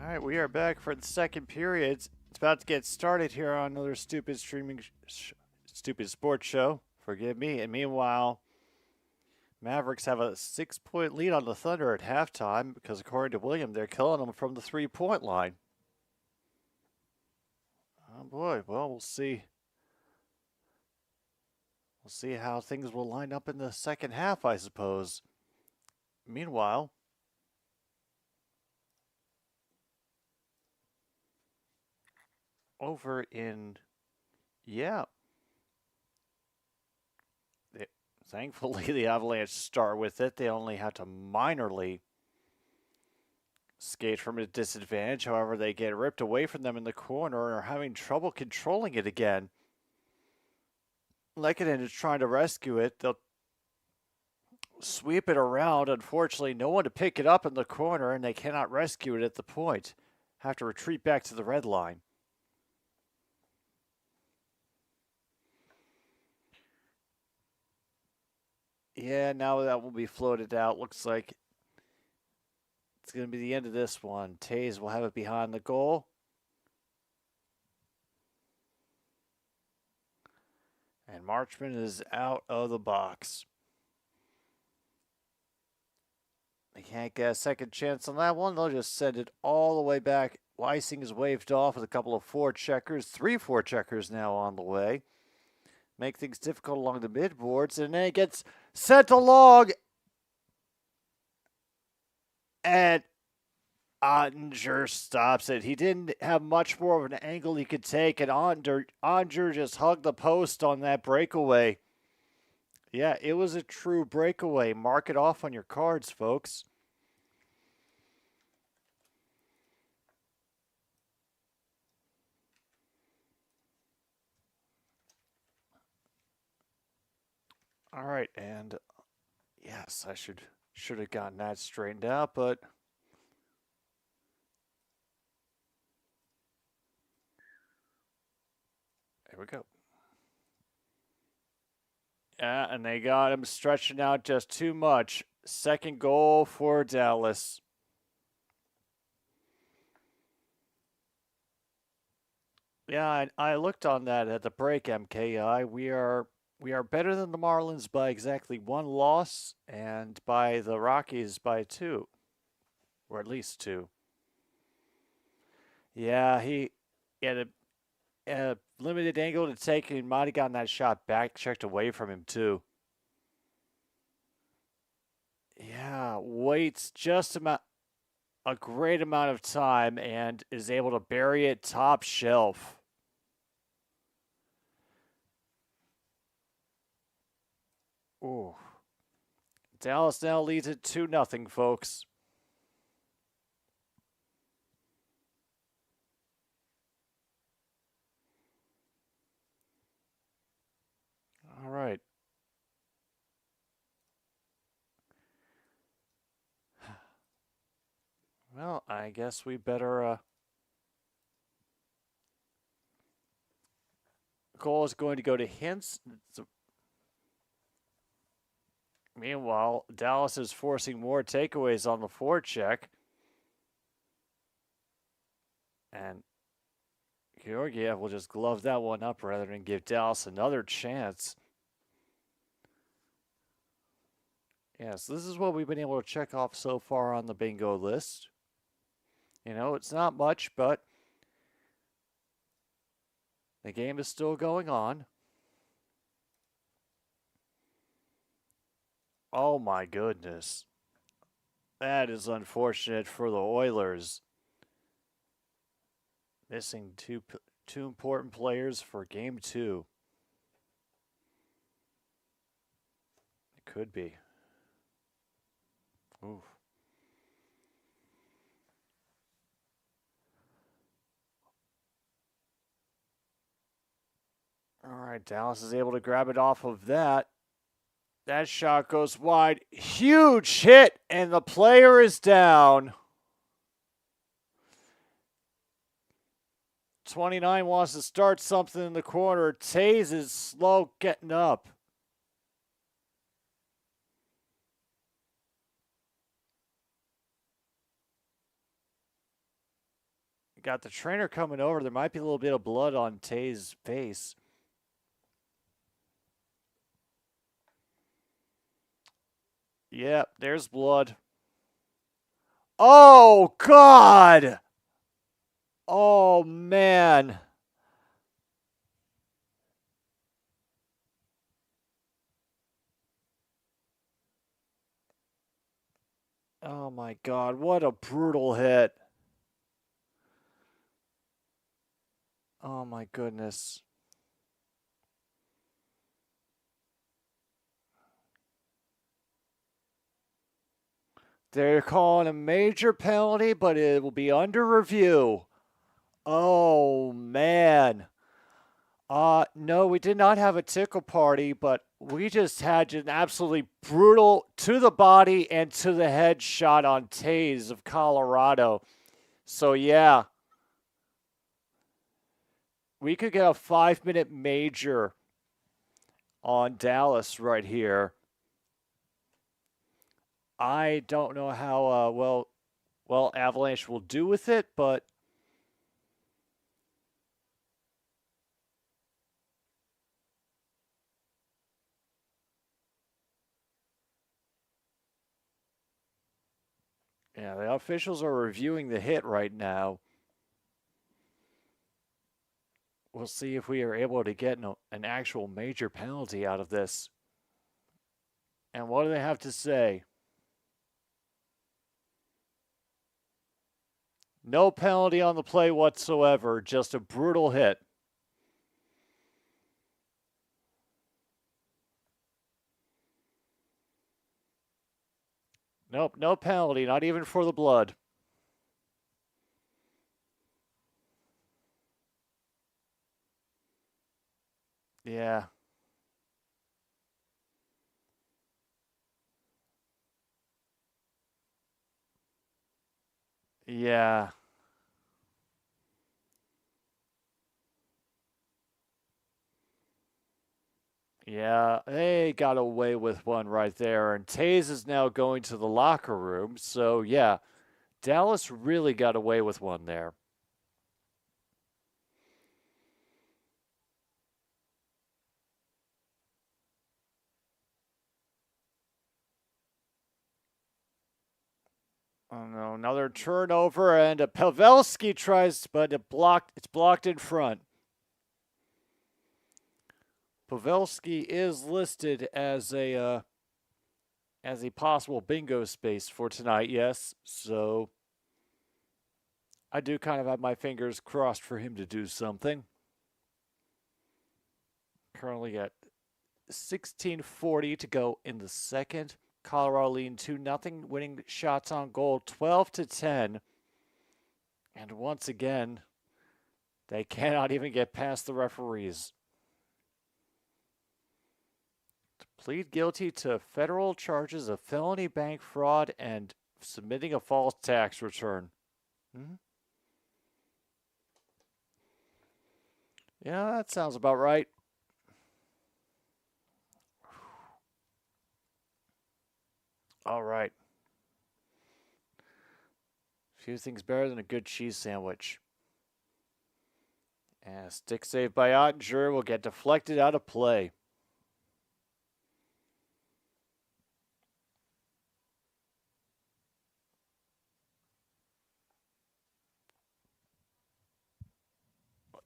All right, we are back for the second period. It's about to get started here on another stupid stupid sports show. Forgive me. And meanwhile, Mavericks have a 6-point lead on the Thunder at halftime because, according to William, they're killing them from the 3-point line. Oh boy. Well, we'll see. We'll see how things will line up in the second half, I suppose. Meanwhile, over in, thankfully the Avalanche start with it. They only have to minorly skate from a disadvantage. However, they get ripped away from them in the corner and are having trouble controlling it again. Lehkonen is trying to rescue it. They'll sweep it around. Unfortunately, no one to pick it up in the corner, and they cannot rescue it at the point. Have to retreat back to the red line. Yeah, now that will be floated out. Looks like it's going to be the end of this one. Taves will have it behind the goal. And Marchman is out of the box. They can't get a second chance on that one. They'll just send it all the way back. Weissing is waved off with a couple of forecheckers. 3 forecheckers now on the way. Make things difficult along the midboards. And then it gets sent along. And Oettinger stops it. He didn't have much more of an angle he could take, and Oettinger just hugged the post on that breakaway. Yeah, it was a true breakaway. Mark it off on your cards, folks. All right, and yes, I should have gotten that straightened out, but there we go. Yeah, and they got him stretching out just too much. Second goal for Dallas. Yeah, I looked on that at the break, MKI. We are better than the Marlins by exactly 1 loss, and by the Rockies by 2. Or at least 2. Yeah, he had a limited angle to take, and might have gotten that shot back checked away from him, too. Yeah, waits just a great amount of time and is able to bury it top shelf. Ooh. Dallas now leads it 2-0, folks. All right. Well, I guess we better. Goal is going to go to Hintz. Meanwhile, Dallas is forcing more takeaways on the forecheck. And Georgiev will just glove that one up rather than give Dallas another chance. Yes, this is what we've been able to check off so far on the bingo list. You know, it's not much, but the game is still going on. Oh my goodness. That is unfortunate for the Oilers. Missing two important players for game 2. It could be. Oof. All right, Dallas is able to grab it off of that. That shot goes wide. Huge hit, and the player is down. 29 wants to start something in the corner. Taves is slow getting up. got the trainer coming over. There might be a little bit of blood on Tay's face. Yep, there's blood. Oh, God! Oh, man. Oh, my God. What a brutal hit. Oh, my goodness. They're calling a major penalty, but it will be under review. Oh, man. No, we did not have a tickle party, but we just had an absolutely brutal to the body and to the head shot on Taze of Colorado. So, yeah, we could get a 5-minute major on Dallas right here. I don't know how well Avalanche will do with it, but yeah, the officials are reviewing the hit right now. We'll see if we are able to get an actual major penalty out of this. And what do they have to say? No penalty on the play whatsoever, just a brutal hit. Nope, no penalty, not even for the blood. Yeah. Yeah. Yeah, they got away with one right there. And Taze is now going to the locker room. So, yeah, Dallas really got away with one there. Oh no, another turnover, and a Pavelski tries, but it's blocked in front. Pavelski is listed as a possible bingo space for tonight, yes. So I do kind of have my fingers crossed for him to do something. Currently at 16:40 to go in the second. Colorado leading 2-0, winning shots on goal 12-10. And once again, they cannot even get past the referees. To plead guilty to federal charges of felony bank fraud and submitting a false tax return. Yeah, that sounds about right. All right. Few things better than a good cheese sandwich. And a stick save by Ottinger will get deflected out of play.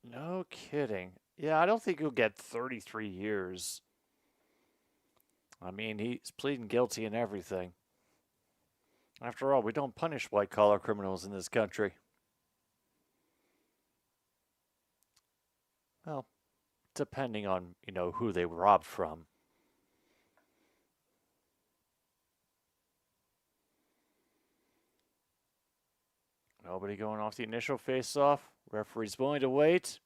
No kidding. Yeah, I don't think he'll get 33 years. I mean, he's pleading guilty and everything. After all, we don't punish white-collar criminals in this country. Well, depending on, who they robbed from. Nobody going off the initial face-off. Referee's willing to wait.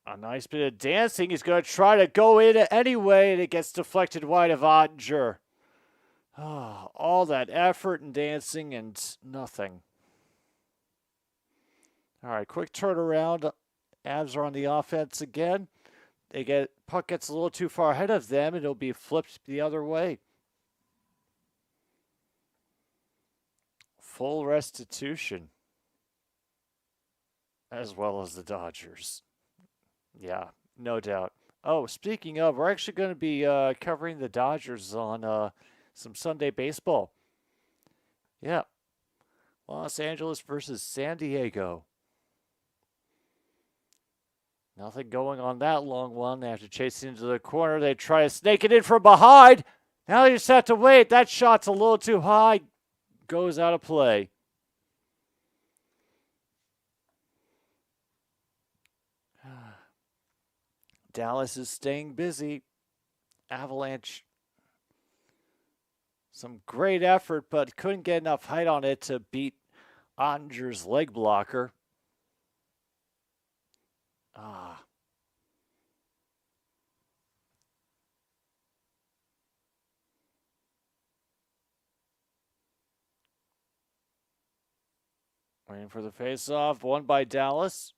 A nice bit of dancing. He's going to try to go in anyway, and it gets deflected wide of Ottinger. Oh, all that effort and dancing and nothing. All right, quick turnaround. Avs are on the offense again. Puck gets a little too far ahead of them, and it'll be flipped the other way. full restitution, as well as the Dodgers. Yeah, no doubt. Oh, speaking of, we're actually going to be covering the Dodgers on some Sunday baseball. Yeah, Los Angeles versus San Diego. Nothing going on that long one. They have to chase into the corner. They try to snake it in from behind. Now they just have to wait. That shot's a little too high. Goes out of play. Dallas is staying busy. Avalanche, some great effort, but couldn't get enough height on it to beat Ottinger's leg blocker. Waiting for the face-off, won by Dallas.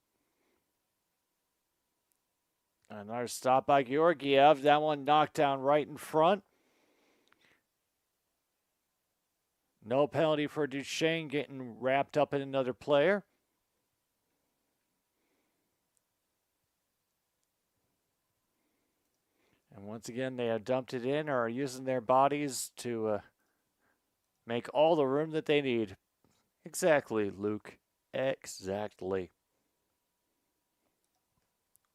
Another stop by Georgiev. That one knocked down right in front. No penalty for Duchesne getting wrapped up in another player. And once again, they have dumped it in or are using their bodies to make all the room that they need. Exactly, Luke. Exactly.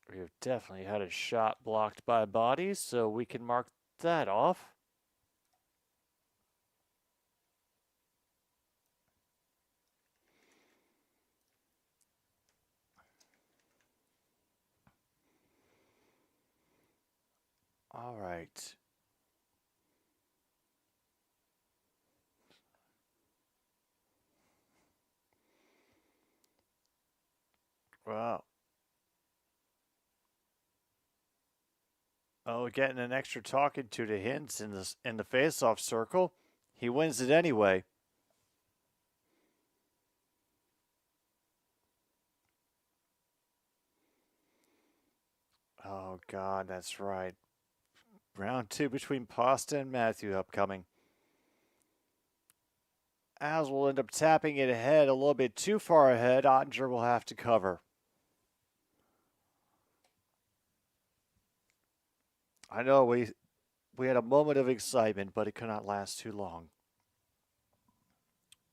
We have definitely had a shot blocked by bodies, so we can mark that off. All right. Wow. Oh, getting an extra talking to Hintz in the face-off circle. He wins it anyway. Oh, God, that's right. Round 2 between Pasta and Matthew upcoming. As will end up tapping it ahead a little bit too far ahead. Ottinger will have to cover. I know we had a moment of excitement, but it could not last too long.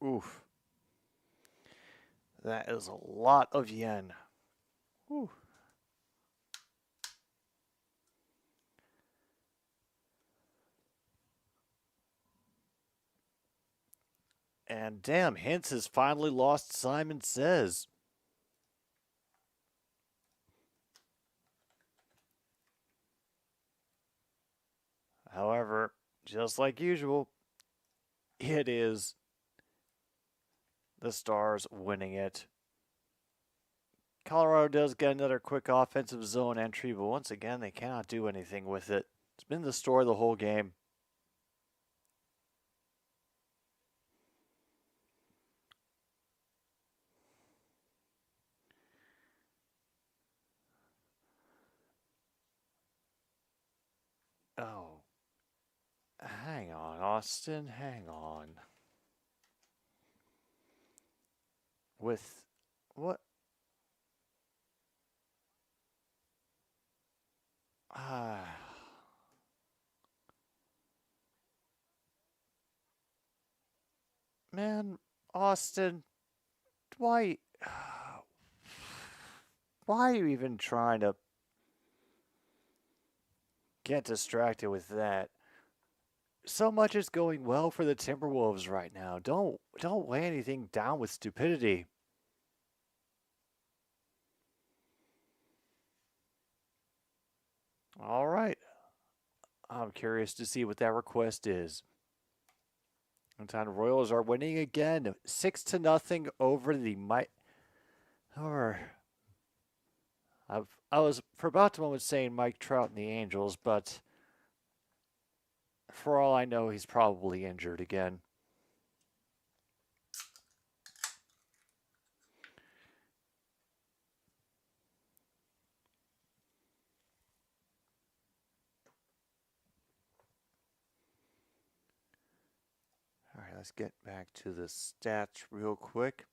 Oof. That is a lot of yen. Ooh. And damn, Hintz has finally lost Simon Says. However, just like usual, it is the Stars winning it. Colorado does get another quick offensive zone entry, but once again, they cannot do anything with it. It's been the story the whole game. Oh. Hang on, Austin, hang on. With what? Man, Austin, why are you even trying to get distracted with that? So much is going well for the Timberwolves right now. Don't weigh anything down with stupidity. All right. I'm curious to see what that request is. Meantime, Royals are winning again, 6-0 over the I was for about a moment saying Mike Trout and the Angels, but for all I know, he's probably injured again. All right, let's get back to the stats real quick.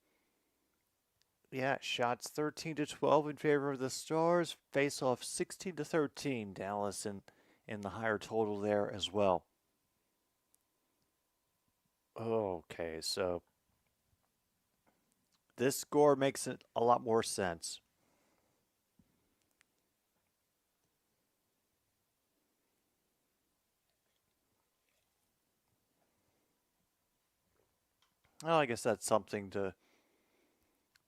Yeah, shots 13-12 in favor of the Stars. Face-off 16-13. Dallas in the higher total there as well. Okay, so this score makes it a lot more sense. Well, I guess that's something to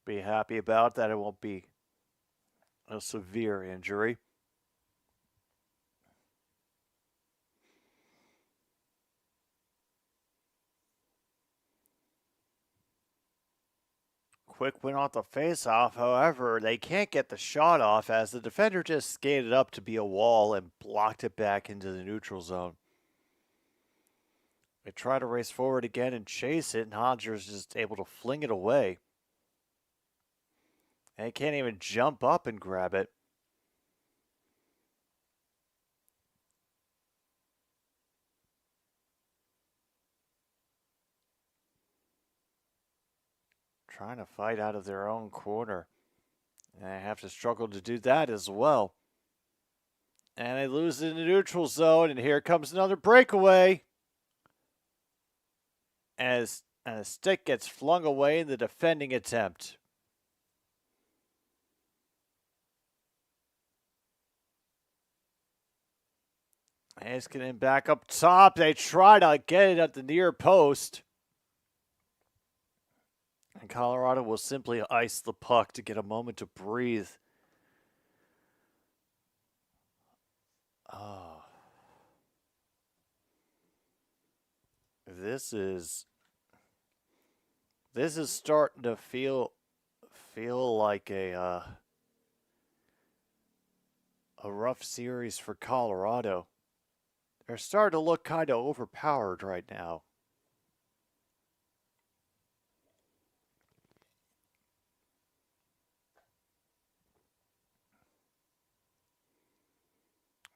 be happy about, that it won't be a severe injury. Quick win off the face-off. However, they can't get the shot off as the defender just skated up to be a wall and blocked it back into the neutral zone. They try to race forward again and chase it, and Hodger's just able to fling it away. And he can't even jump up and grab it. Trying to fight out of their own corner. And they have to struggle to do that as well. And they lose it in the neutral zone, and here comes another breakaway. As a stick gets flung away in the defending attempt. Heiskanen back up top. They try to get it at the near post. And Colorado will simply ice the puck to get a moment to breathe. Oh. This is starting to feel like a rough series for Colorado. They're starting to look kind of overpowered right now.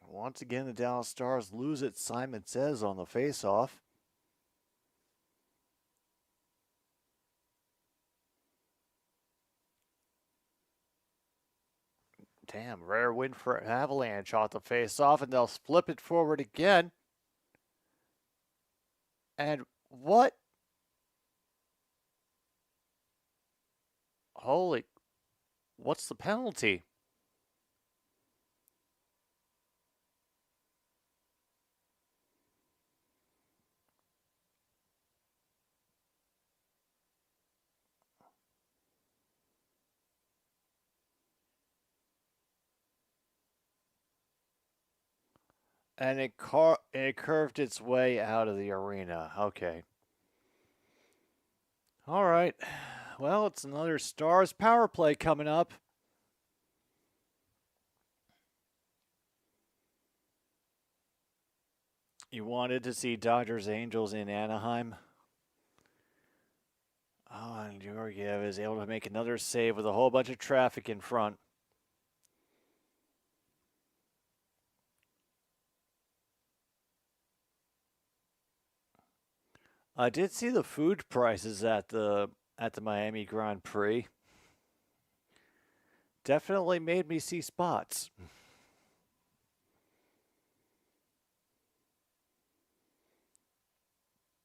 Once again, the Dallas Stars lose it, Simon says, on the faceoff. Damn, rare win for Avalanche off the faceoff, and they'll flip it forward again. And what? Holy, what's the penalty? And it curved its way out of the arena. Okay. All right. Well, it's another Stars power play coming up. You wanted to see Dodgers Angels in Anaheim. Oh, and Georgiev is able to make another save with a whole bunch of traffic in front. I did see the food prices at the Miami Grand Prix. Definitely made me see spots.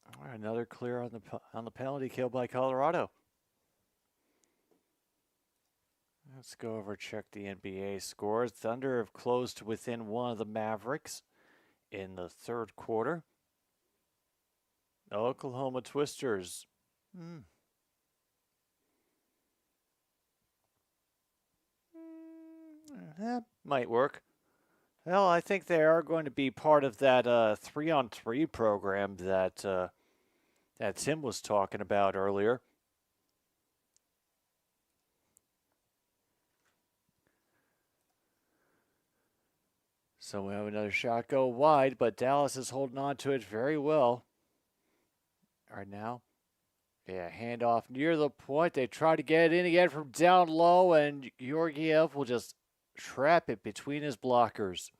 All right, another clear on the penalty kill by Colorado. Let's go over check the NBA scores. Thunder have closed within one of the Mavericks in the third quarter. Oklahoma Twisters. Might work. Well, I think they are going to be part of that 3-on-3 program that Tim was talking about earlier. So we have another shot go wide, but Dallas is holding on to it very well. All right, now. Yeah, handoff near the point. They try to get it in again from down low, and Georgiev will just trap it between his blockers.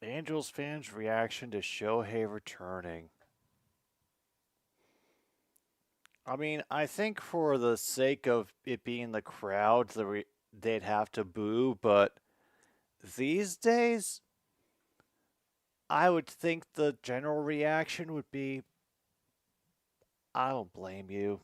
Angels fans' reaction to Shohei returning. I mean, I think for the sake of it being the crowd, they'd have to boo, but these days, I would think the general reaction would be, I don't blame you.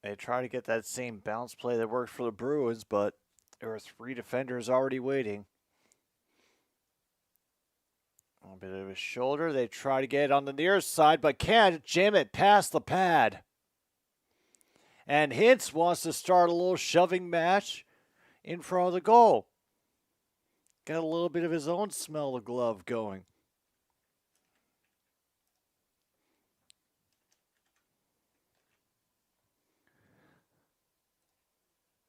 They try to get that same bounce play that worked for the Bruins, but there were 3 defenders already waiting. A bit of a shoulder. They try to get it on the near side, but can't jam it past the pad. And Hintz wants to start a little shoving match in front of the goal. Got a little bit of his own smell of glove going.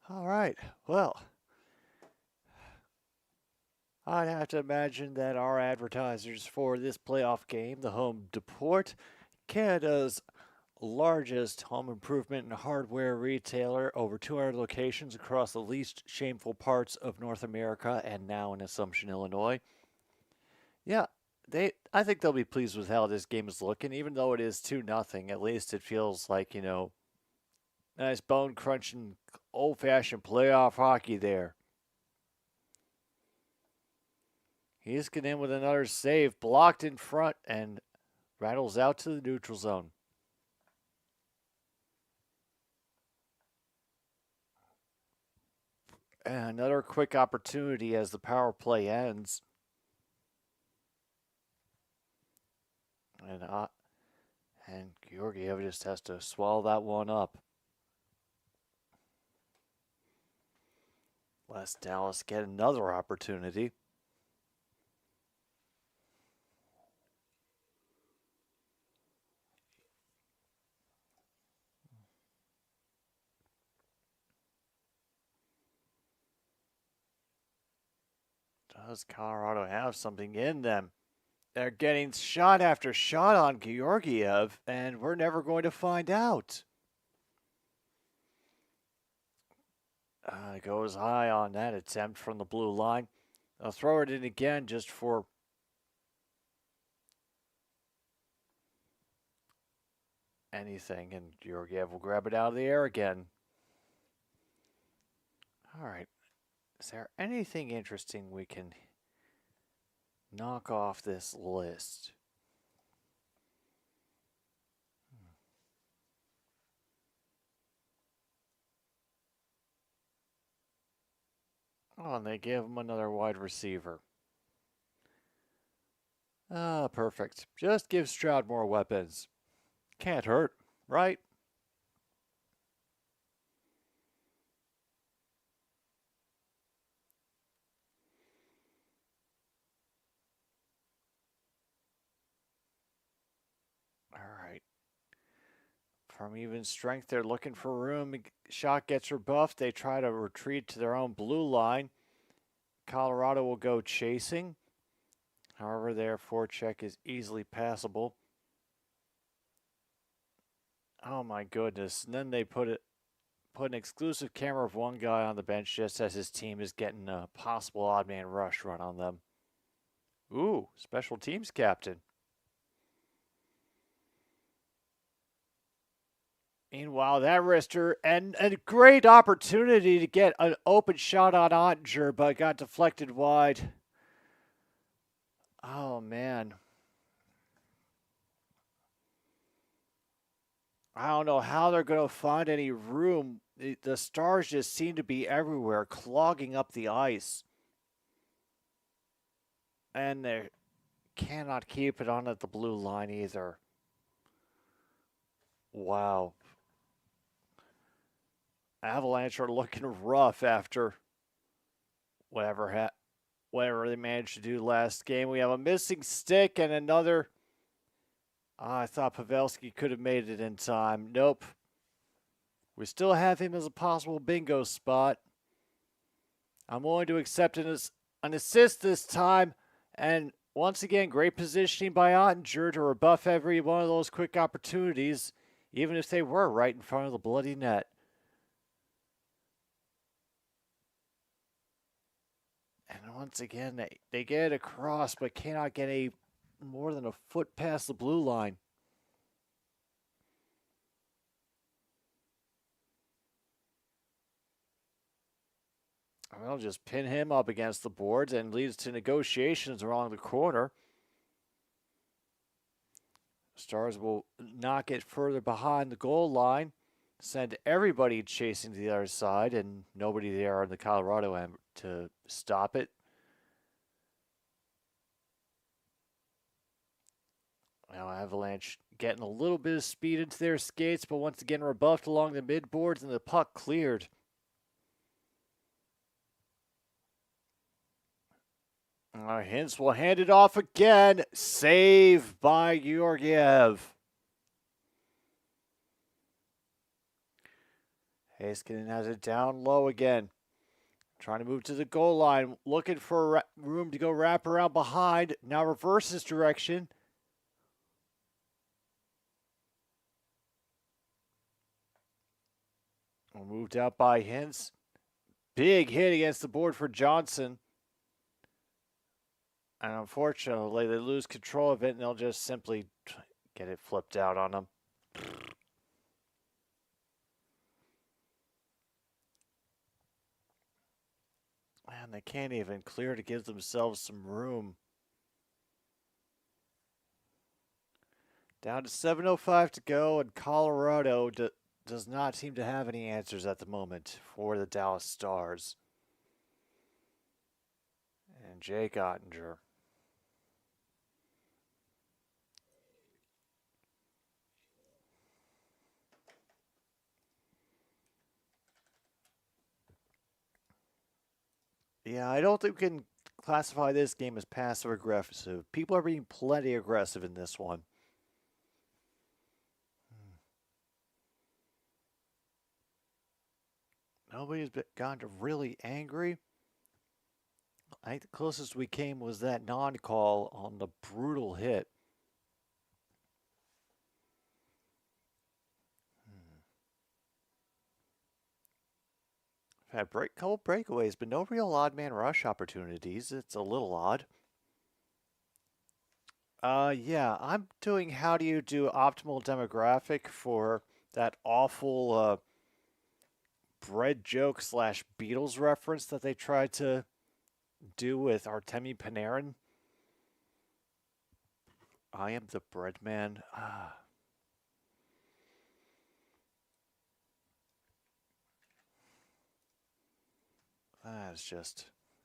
All right, well, I'd have to imagine that our advertisers for this playoff game, the Home Depot, Canada's largest home improvement and hardware retailer, over 200 locations across the least shameful parts of North America and now in Assumption, Illinois. Yeah, I think they'll be pleased with how this game is looking, even though it is 2-0. At least it feels like, nice bone crunching, old fashioned playoff hockey there. He's getting in with another save, blocked in front, and rattles out to the neutral zone. And another quick opportunity as the power play ends. And Georgiev just has to swallow that one up. Lest Dallas get another opportunity. Does Colorado have something in them? They're getting shot after shot on Georgiev, and we're never going to find out. Goes high on that attempt from the blue line. They'll throw it in again just for anything, and Georgiev will grab it out of the air again. All right. Is there anything interesting we can knock off this list? Oh, and they give him another wide receiver. Ah, perfect. Just give Stroud more weapons. Can't hurt, right? All right. From even strength, they're looking for room. Shot gets rebuffed. They try to retreat to their own blue line. Colorado will go chasing. However, their forecheck is easily passable. Oh my goodness. And then they put an exclusive camera of one guy on the bench just as his team is getting a possible odd man rush run on them. Ooh, special teams captain. Meanwhile, that wrister, and a great opportunity to get an open shot on Ottinger, but got deflected wide. Oh, man. I don't know how they're going to find any room. The Stars just seem to be everywhere, clogging up the ice. And they cannot keep it on at the blue line either. Wow. Avalanche are looking rough after whatever they managed to do last game. We have a missing stick and another. I thought Pavelski could have made it in time. Nope. We still have him as a possible bingo spot. I'm willing to accept an assist this time And once again, great positioning by Ottinger to rebuff every one of those quick opportunities, even if they were right in front of the bloody net. And once again, they get it across, but cannot get more than a foot past the blue line. They'll just pin him up against the boards and leads to negotiations along the corner. Stars will not get further behind the goal line, send everybody chasing to the other side, and nobody there on the Colorado end to stop it. Now Avalanche getting a little bit of speed into their skates, but once again rebuffed along the midboards and the puck cleared. Hintz will hand it off again. Save by Georgiev. Heiskanen has it down low again. Trying to move to the goal line. Looking for room to go wrap around behind. Now reverses direction. Moved out by Hintz. Big hit against the board for Johnson. And unfortunately, they lose control of it, and they'll just simply get it flipped out on them. Man, they can't even clear to give themselves some room. Down to 7:05 to go, and Colorado does not seem to have any answers at the moment for the Dallas Stars. And Jake Ottinger. Yeah, I don't think we can classify this game as passive aggressive. People are being plenty aggressive in this one. Nobody's gotten to really angry. I think the closest we came was that non-call on the brutal hit. I've had couple breakaways, but no real odd man rush opportunities. It's a little odd. Yeah, I'm doing how do you do optimal demographic for that awful bread joke / Beatles reference that they tried to do with Artemi Panarin. I am the bread man.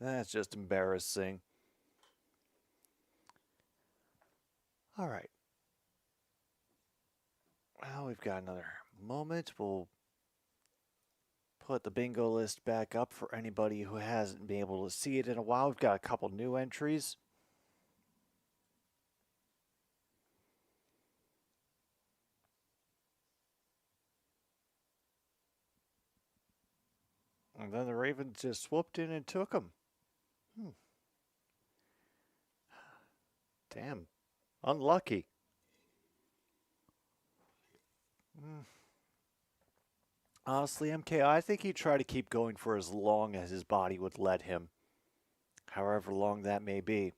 That's just embarrassing. All right. Well, we've got another moment. We'll put the bingo list back up for anybody who hasn't been able to see it in a while. We've got a couple new entries. And then the Ravens just swooped in and took them. Damn. Unlucky. Honestly, MK, I think he'd try to keep going for as long as his body would let him. However long that may be.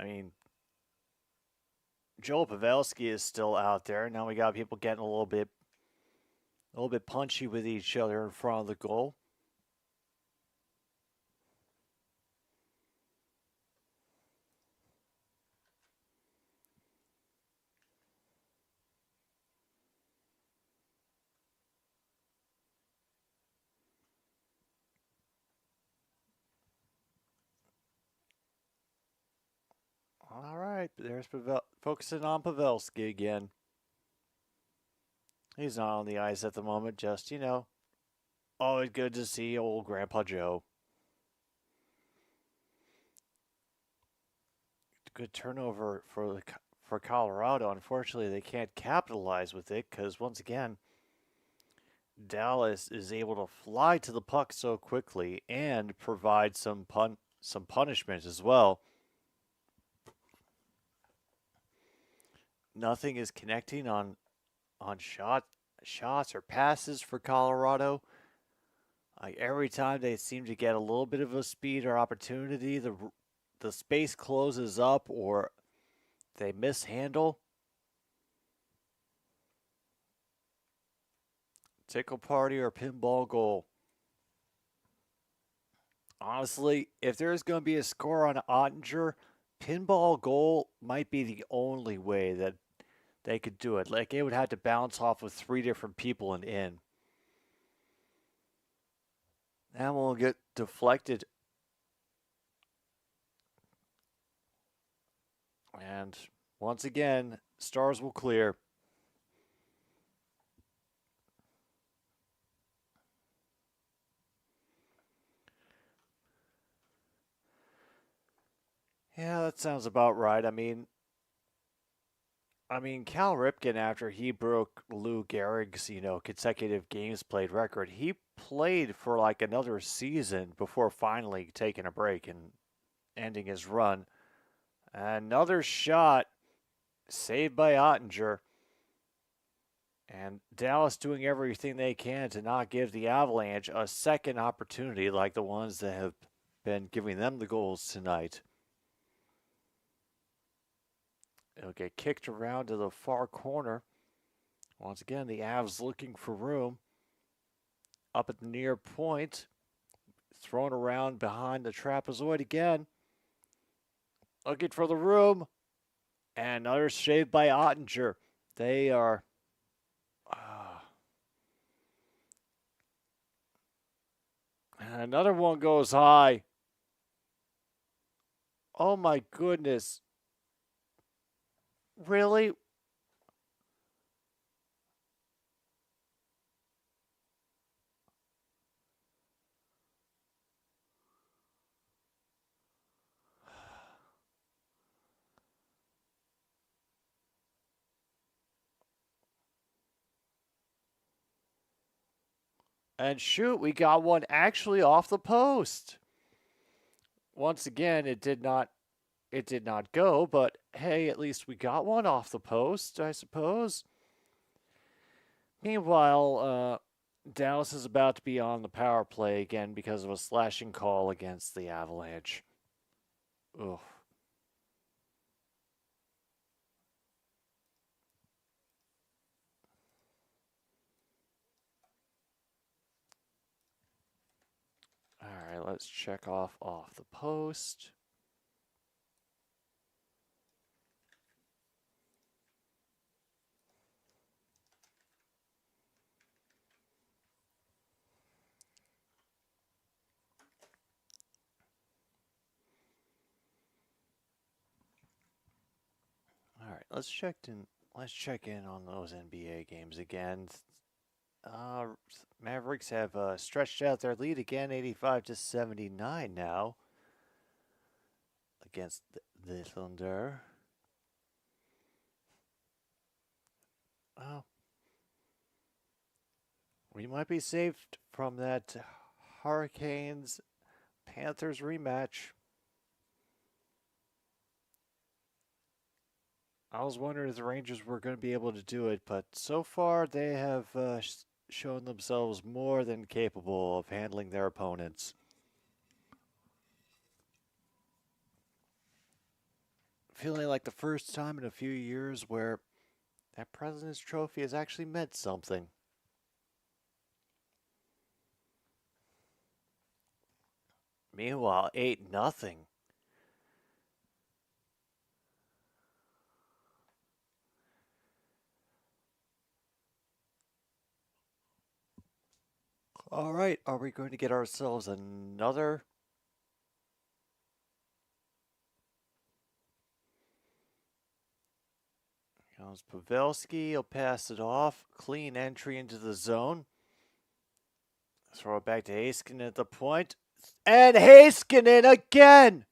I mean, Joel Pavelski is still out there. Now we got people getting a little bit punchy with each other in front of the goal. All right, there's focusing on Pavelski again. He's not on the ice at the moment, just, always good to see old Grandpa Joe. Good turnover for for Colorado. Unfortunately, they can't capitalize with it because, once again, Dallas is able to fly to the puck so quickly and provide some punishment as well. Nothing is connecting on shots or passes for Colorado. Every time they seem to get a little bit of a speed or opportunity, the space closes up or they mishandle. Tickle party or pinball goal. Honestly, if there's going to be a score on Ottinger, pinball goal might be the only way that they could do it. Like, it would have to bounce off of 3 different people and in. That will get deflected. And once again, Stars will clear. Yeah, that sounds about right. I mean, Cal Ripken, after he broke Lou Gehrig's, consecutive games played record, he played for like another season before finally taking a break and ending his run. Another shot saved by Ottinger. And Dallas doing everything they can to not give the Avalanche a second opportunity like the ones that have been giving them the goals tonight. It'll get kicked around to the far corner. Once again, the Avs looking for room. Up at the near point. Thrown around behind the trapezoid again. Looking for the room. And another save by Ottinger. They are... And another one goes high. Oh my goodness. Really? And shoot, we got one actually off the post. Once again, it did not go, but hey, at least we got one off the post, I suppose. Meanwhile, Dallas is about to be on the power play again because of a slashing call against the Avalanche. Ugh. All right, let's check off the post. All right, let's check in on those NBA games again. Mavericks have stretched out their lead again, 85-79 now against the Thunder. Oh, we might be saved from that Hurricanes-Panthers rematch. I was wondering if the Rangers were going to be able to do it, but so far they have shown themselves more than capable of handling their opponents. Feeling like the first time in a few years where that President's Trophy has actually meant something. Meanwhile, 8-0. All right, are we going to get ourselves another? Comes Pavelski, he'll pass it off. Clean entry into the zone. Throw it back to Heiskanen at the point. And Heiskanen again!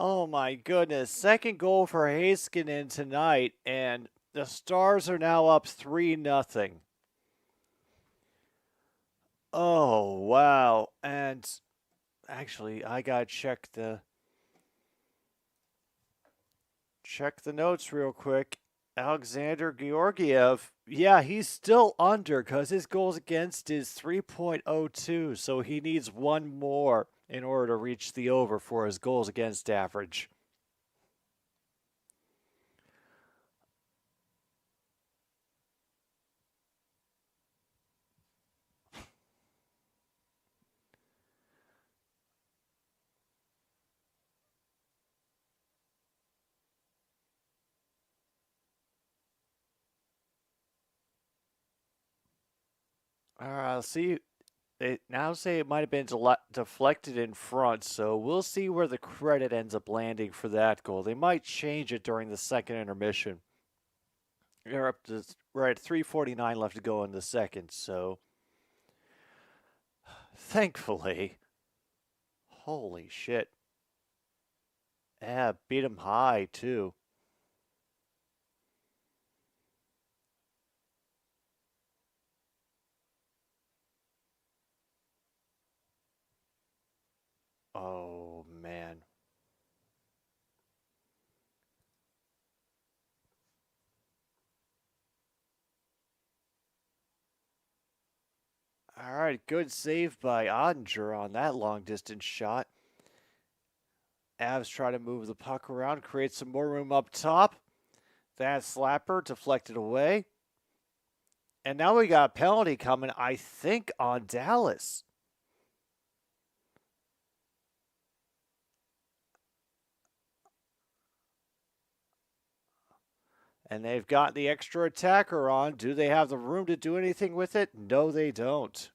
Oh my goodness. Second goal for Heiskanen tonight, and the Stars are now up 3-0. Oh, wow. And actually, I gotta check the notes real quick. Alexander Georgiev, yeah, he's still under because his goals against is 3.02, so he needs one more in order to reach the over for his goals against average. All right, I'll see. They now say it might have been deflected in front, so we'll see where the credit ends up landing for that goal. They might change it during the second intermission. We're up to at 3:49 left to go in the second, so thankfully, holy shit. Yeah, beat him high too. Oh man. All right, good save by Ottinger on that long distance shot. Avs try to move the puck around, create some more room up top. That slapper deflected away. And now we got a penalty coming, I think, on Dallas. And they've got the extra attacker on. Do they have the room to do anything with it? No, they don't.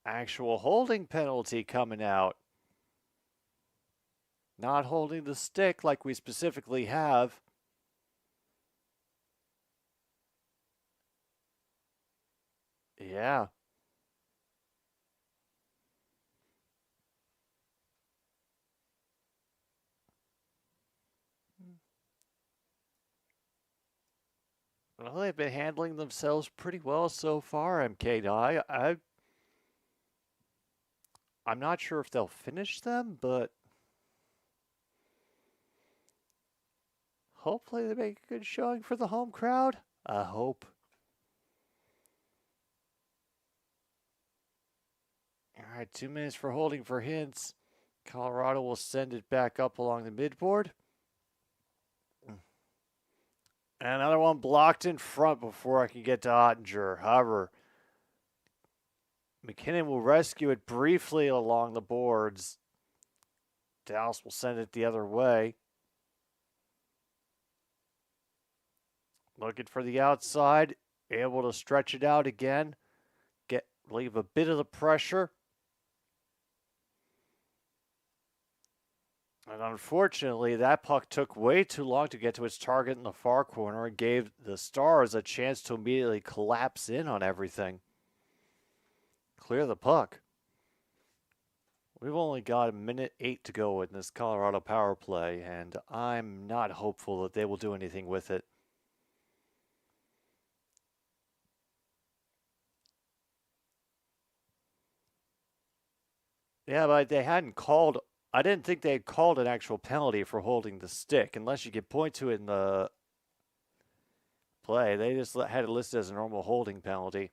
Actual holding penalty coming out. Not holding the stick like we specifically have. Yeah. Well, they've been handling themselves pretty well so far, MK. I'm not sure if they'll finish them, but hopefully they make a good showing for the home crowd. I hope. All right, 2 minutes for holding for Hintz. Colorado will send it back up along the midboard. And another one blocked in front before I can get to Ottinger. However, McKinnon will rescue it briefly along the boards. Dallas will send it the other way. Looking for the outside. Able to stretch it out again. Leave a bit of the pressure. And unfortunately, that puck took way too long to get to its target in the far corner and gave the Stars a chance to immediately collapse in on everything. Clear the puck. We've only got 1:08 to go in this Colorado power play, and I'm not hopeful that they will do anything with it. Yeah, but they hadn't called. I didn't think they had called an actual penalty for holding the stick, unless you could point to it in the play. They just had it listed as a normal holding penalty.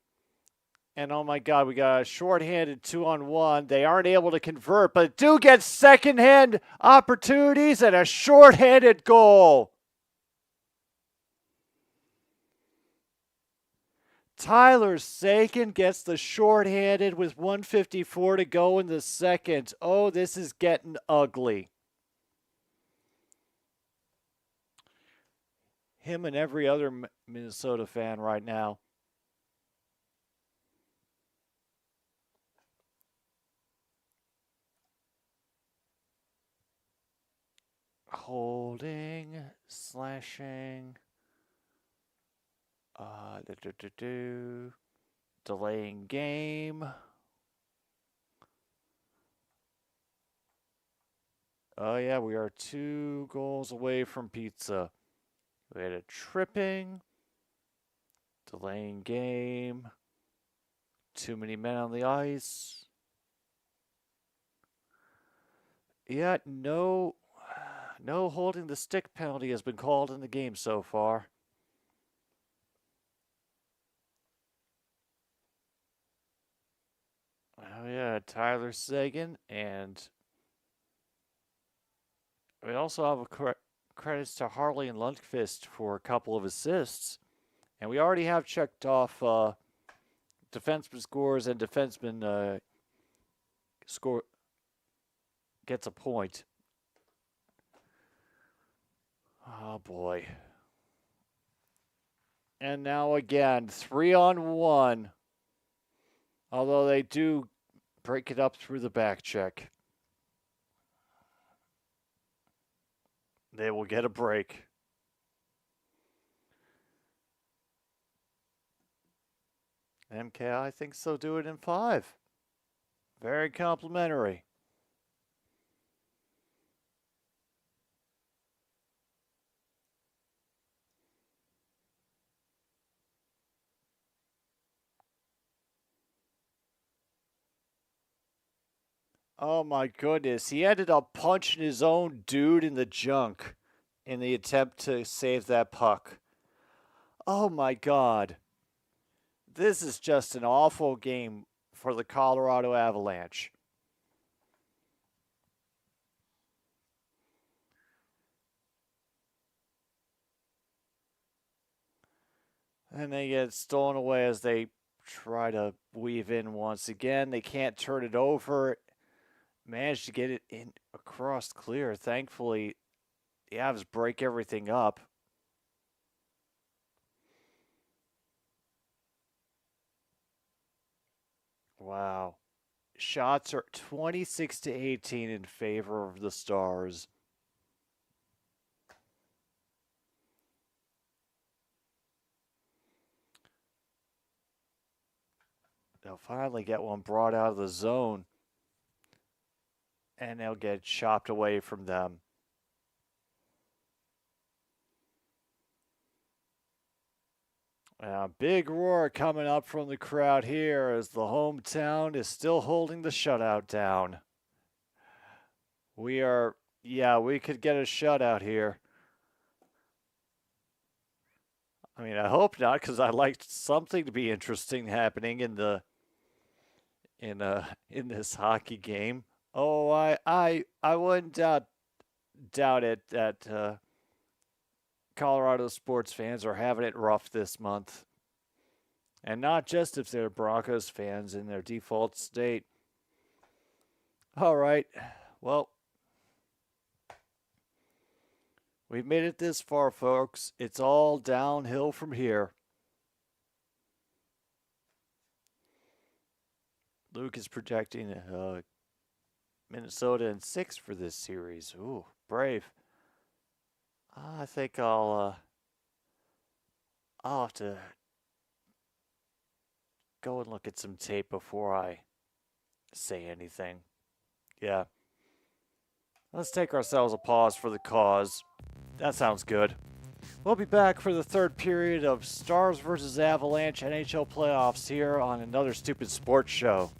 And oh my God, we got a shorthanded 2-on-1. They aren't able to convert, but do get second-hand opportunities and a shorthanded goal. Tyler Sagan gets the shorthanded with 1:54 to go in the second. Oh, this is getting ugly. Him and every other Minnesota fan right now. Oh holding, slashing, delaying game. Oh yeah, we are 2 goals away from pizza. We had a tripping, delaying game, too many men on the ice. Yet no holding the stick penalty has been called in the game so far. Oh yeah, Tyler Seguin, and we also have credits to Harley and Lundqvist for a couple of assists. And we already have checked off defenseman scores and defenseman score gets a point. Oh boy. And now again, 3-on-1. Although they do break it up through the back check. They will get a break. MKI thinks they'll do it in 5. Very complimentary. Oh my goodness, he ended up punching his own dude in the junk in the attempt to save that puck. Oh my God. This is just an awful game for the Colorado Avalanche. And they get stolen away as they try to weave in once again. They can't turn it over. Managed to get it in across clear. Thankfully, the Avs break everything up. Wow. Shots are 26-18 in favor of the Stars. They'll finally get one brought out of the zone. And they'll get chopped away from them. A big roar coming up from the crowd here as the hometown is still holding the shutout down. We could get a shutout here. I mean, I hope not, because I liked something to be interesting happening in this hockey game. Oh, I wouldn't doubt it that Colorado sports fans are having it rough this month. And not just if they're Broncos fans in their default state. All right, well, we've made it this far, folks. It's all downhill from here. Luke is projecting Minnesota in 6 for this series. Ooh, brave. I think I'll have to go and look at some tape before I say anything. Yeah. Let's take ourselves a pause for the cause. That sounds good. We'll be back for the third period of Stars versus Avalanche NHL playoffs here on Another Stupid Sports Show.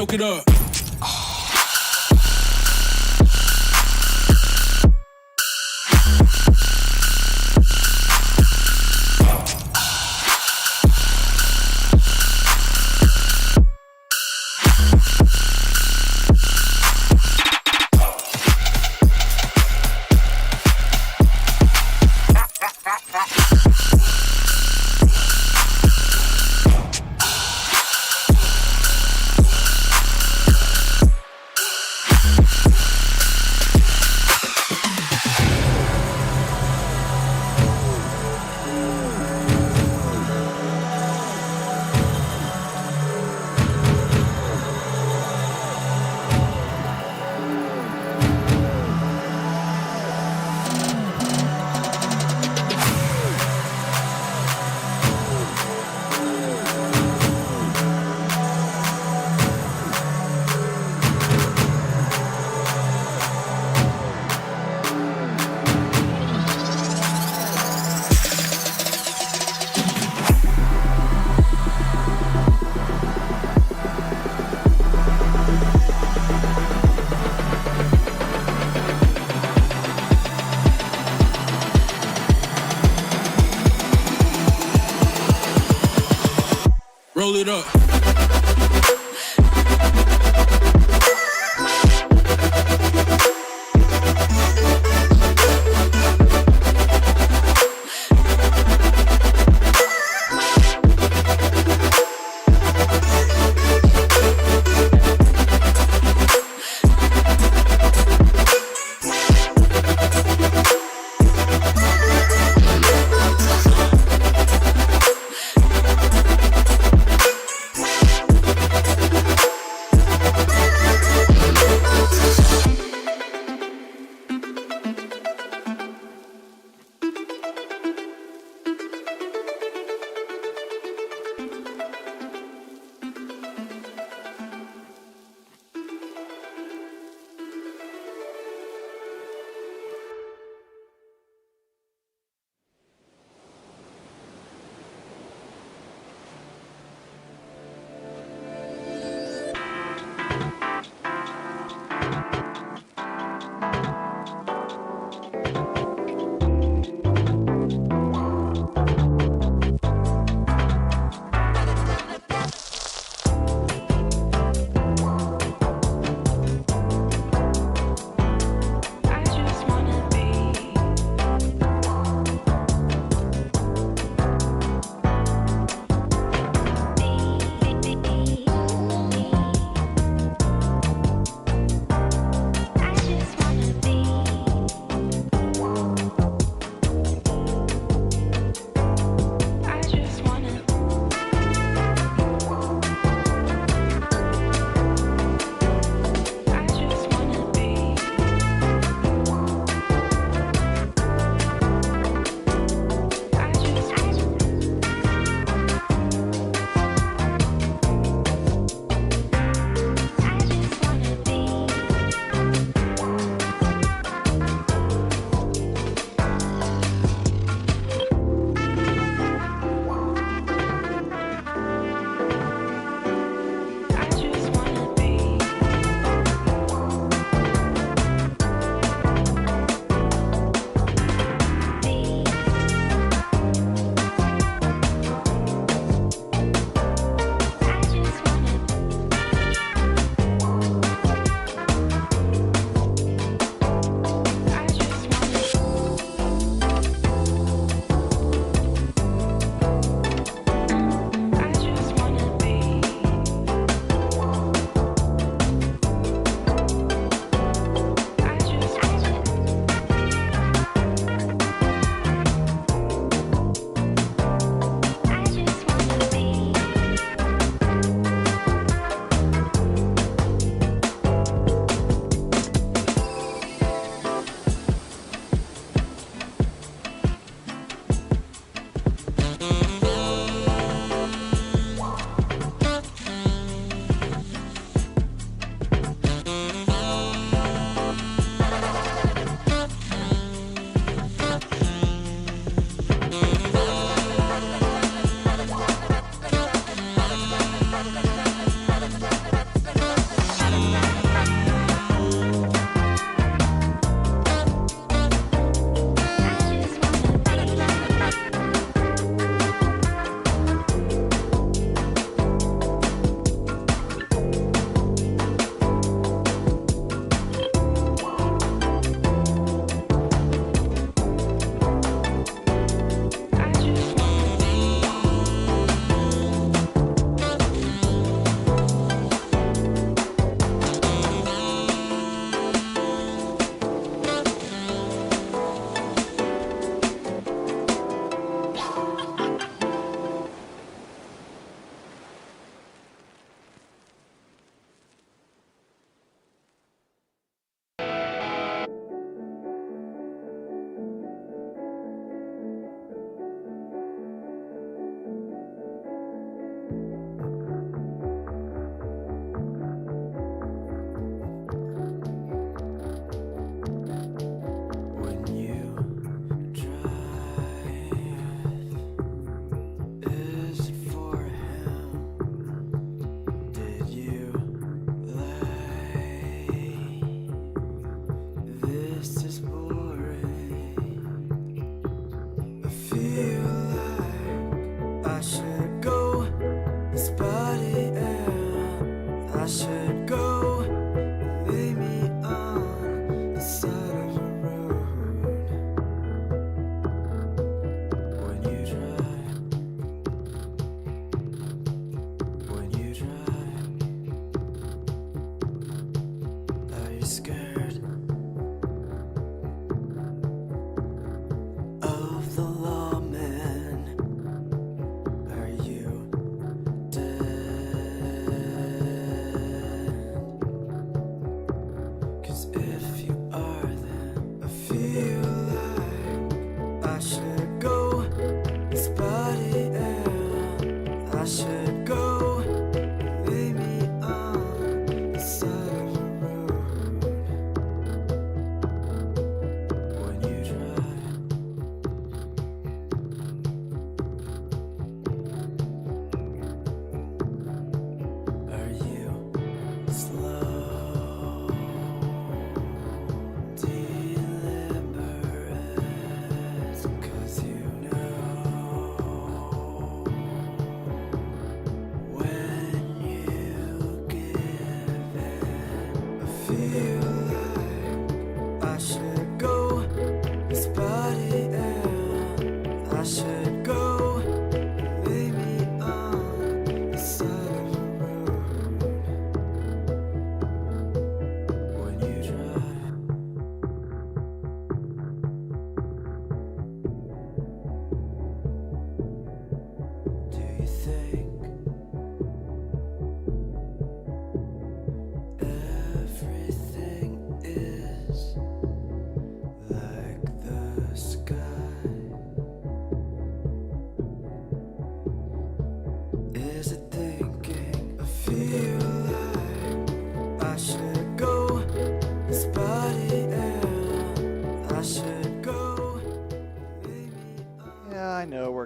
Choke it up. Roll it up.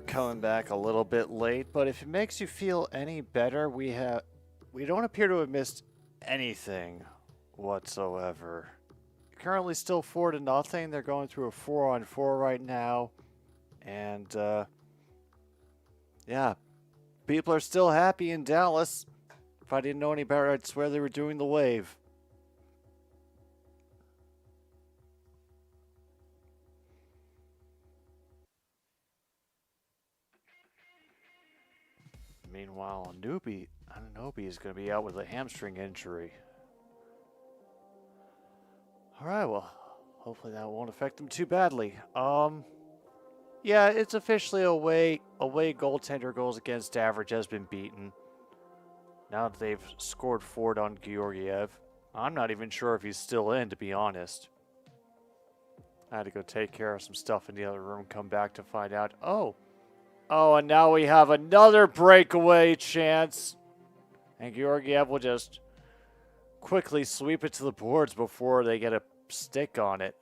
coming back a little bit late, but if it makes you feel any better, we don't appear to have missed anything whatsoever. Currently still 4-0. They're going through a 4-on-4 right now. And yeah, people are still happy in Dallas. If I didn't know any better, I'd swear they were doing the wave. Meanwhile, Anunoby is going to be out with a hamstring injury. All right, well, hopefully that won't affect them too badly. Yeah, it's officially away goaltender goals against average has been beaten. Now that they've scored 4 on Georgiev, I'm not even sure if he's still in, to be honest. I had to go take care of some stuff in the other room, come back to find out. Oh, and now we have another breakaway chance. And Georgiev will just quickly sweep it to the boards before they get a stick on it.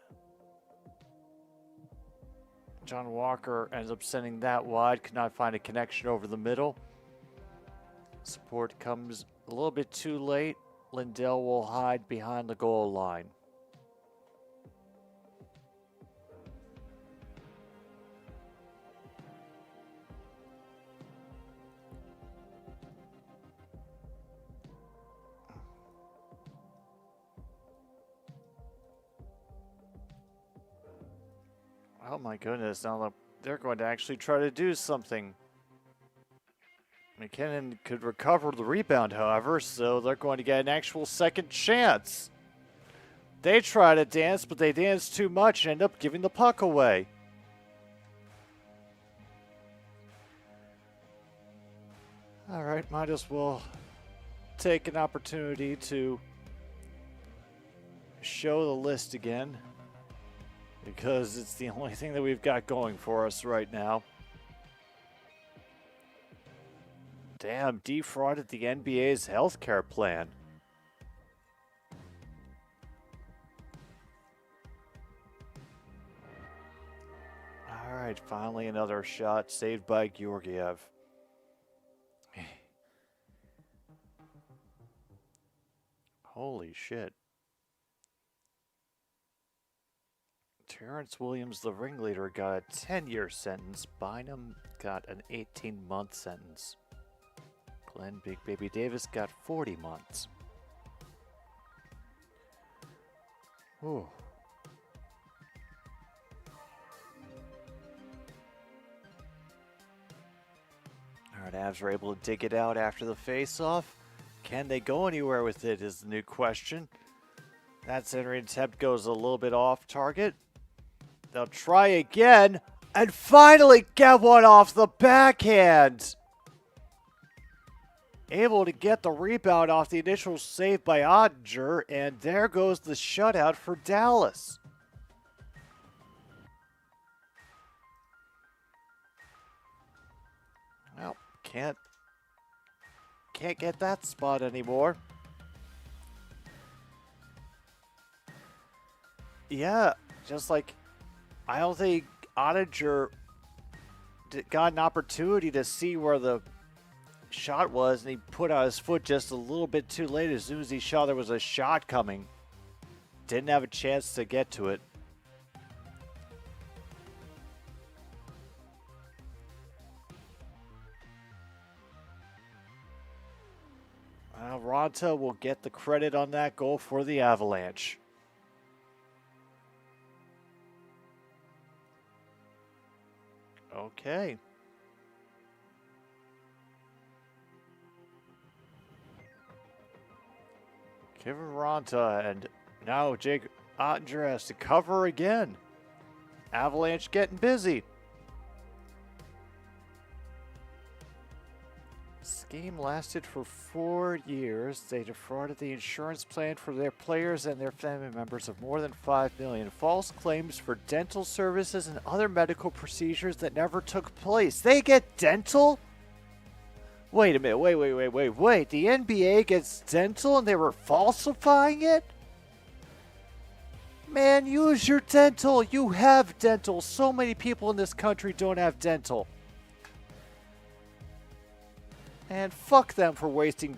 John Walker ends up sending that wide, could not find a connection over the middle. Support comes a little bit too late. Lindell will hide behind the goal line. Oh my goodness, now they're going to actually try to do something. McKinnon could recover the rebound, however, so they're going to get an actual second chance. They try to dance, but they dance too much and end up giving the puck away. All right, might as well take an opportunity to show the list again, because it's the only thing that we've got going for us right now. Damn, defrauded the NBA's healthcare plan. All right, finally another shot saved by Georgiev. Holy shit. Terrence Williams, the ringleader, got a 10-year sentence. Bynum got an 18-month sentence. Glenn Big Baby Davis got 40 months. Ooh. All right, Avs are able to dig it out after the face-off. Can they go anywhere with it is the new question. That centering attempt goes a little bit off target. They'll try again and finally get one off the backhand. Able to get the rebound off the initial save by Ottinger, and there goes the shutout for Dallas. Well, can't get that spot anymore. Yeah, just like I don't think Ottinger got an opportunity to see where the shot was, and he put out his foot just a little bit too late. As soon as he saw there was a shot coming, didn't have a chance to get to it. Well, Ronta will get the credit on that goal for the Avalanche. Okay. Kiviranta, and now Jake Ottinger has to cover again. Avalanche getting busy. Scheme lasted for 4 years. They defrauded the insurance plan for their players and their family members of more than $5 million. False claims for dental services and other medical procedures that never took place. They get dental? Wait a minute. Wait. The NBA gets dental and they were falsifying it? Man, use your dental. You have dental. So many people in this country don't have dental. And fuck them for wasting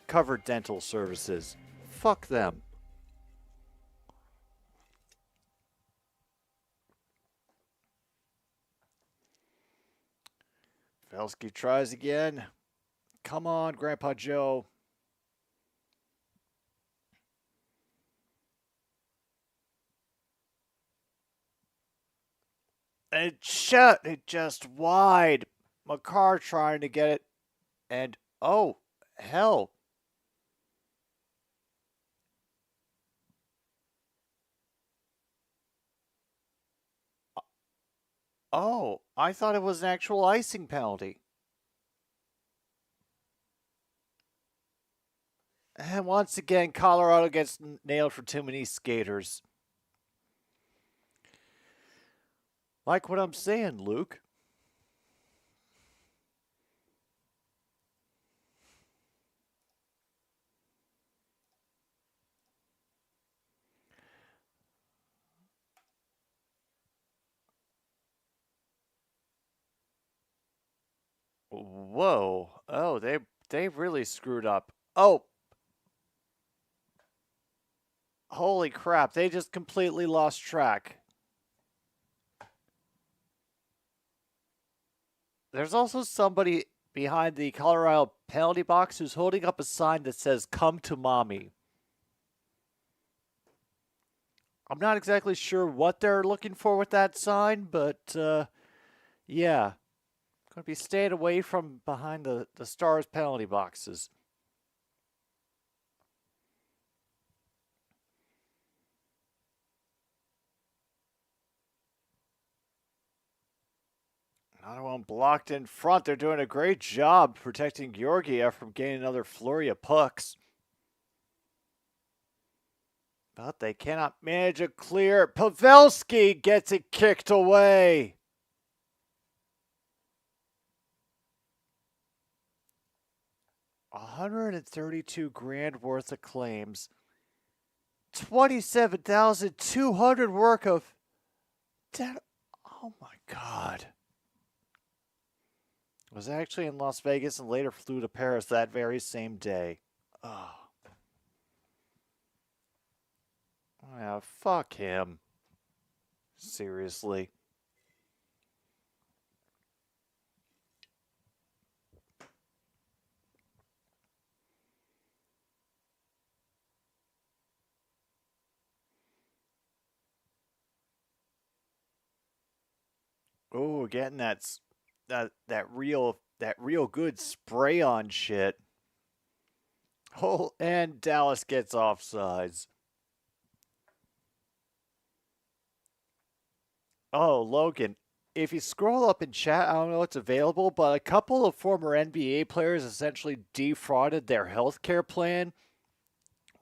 covered dental services. Fuck them. Pavelski tries again. Come on, Grandpa Joe. It just wide. Makar trying to get it. And, oh, hell. Oh, I thought it was an actual icing penalty. And once again, Colorado gets nailed for too many skaters. Like what I'm saying, Luke. Whoa. Oh, they really screwed up. Oh. Holy crap, they just completely lost track. There's also somebody behind the Colorado penalty box who's holding up a sign that says, "Come to mommy." I'm not exactly sure what they're looking for with that sign, but yeah. Going to be staying away from behind the Stars penalty boxes. Another one blocked in front. They're doing a great job protecting Georgiev from getting another flurry of pucks. But they cannot manage a clear. Pavelski gets it kicked away. $132,000 worth of claims. 27,200 worth of. Oh my God. Was actually in Las Vegas and later flew to Paris that very same day. Oh. Yeah, fuck him. Seriously. Oh, getting that real good spray on shit. Oh, and Dallas gets offsides. Oh, Logan, if you scroll up in chat, I don't know what's available, but a couple of former NBA players essentially defrauded their healthcare plan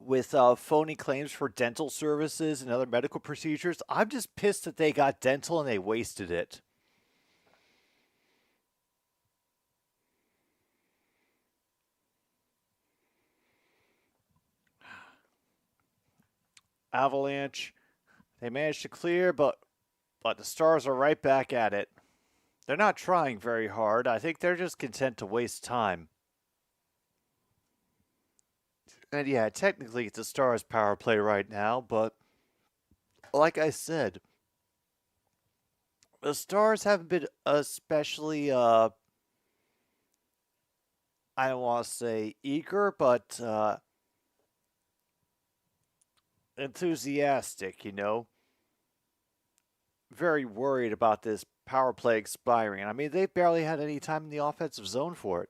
with phony claims for dental services and other medical procedures. I'm just pissed that they got dental and they wasted it. Avalanche, they managed to clear, but the Stars are right back at it. They're not trying very hard. I think they're just content to waste time. And yeah, technically it's a Stars power play right now, but like I said, the Stars haven't been especially, I don't want to say eager, but enthusiastic, you know. Very worried about this power play expiring. I mean, they've barely had any time in the offensive zone for it.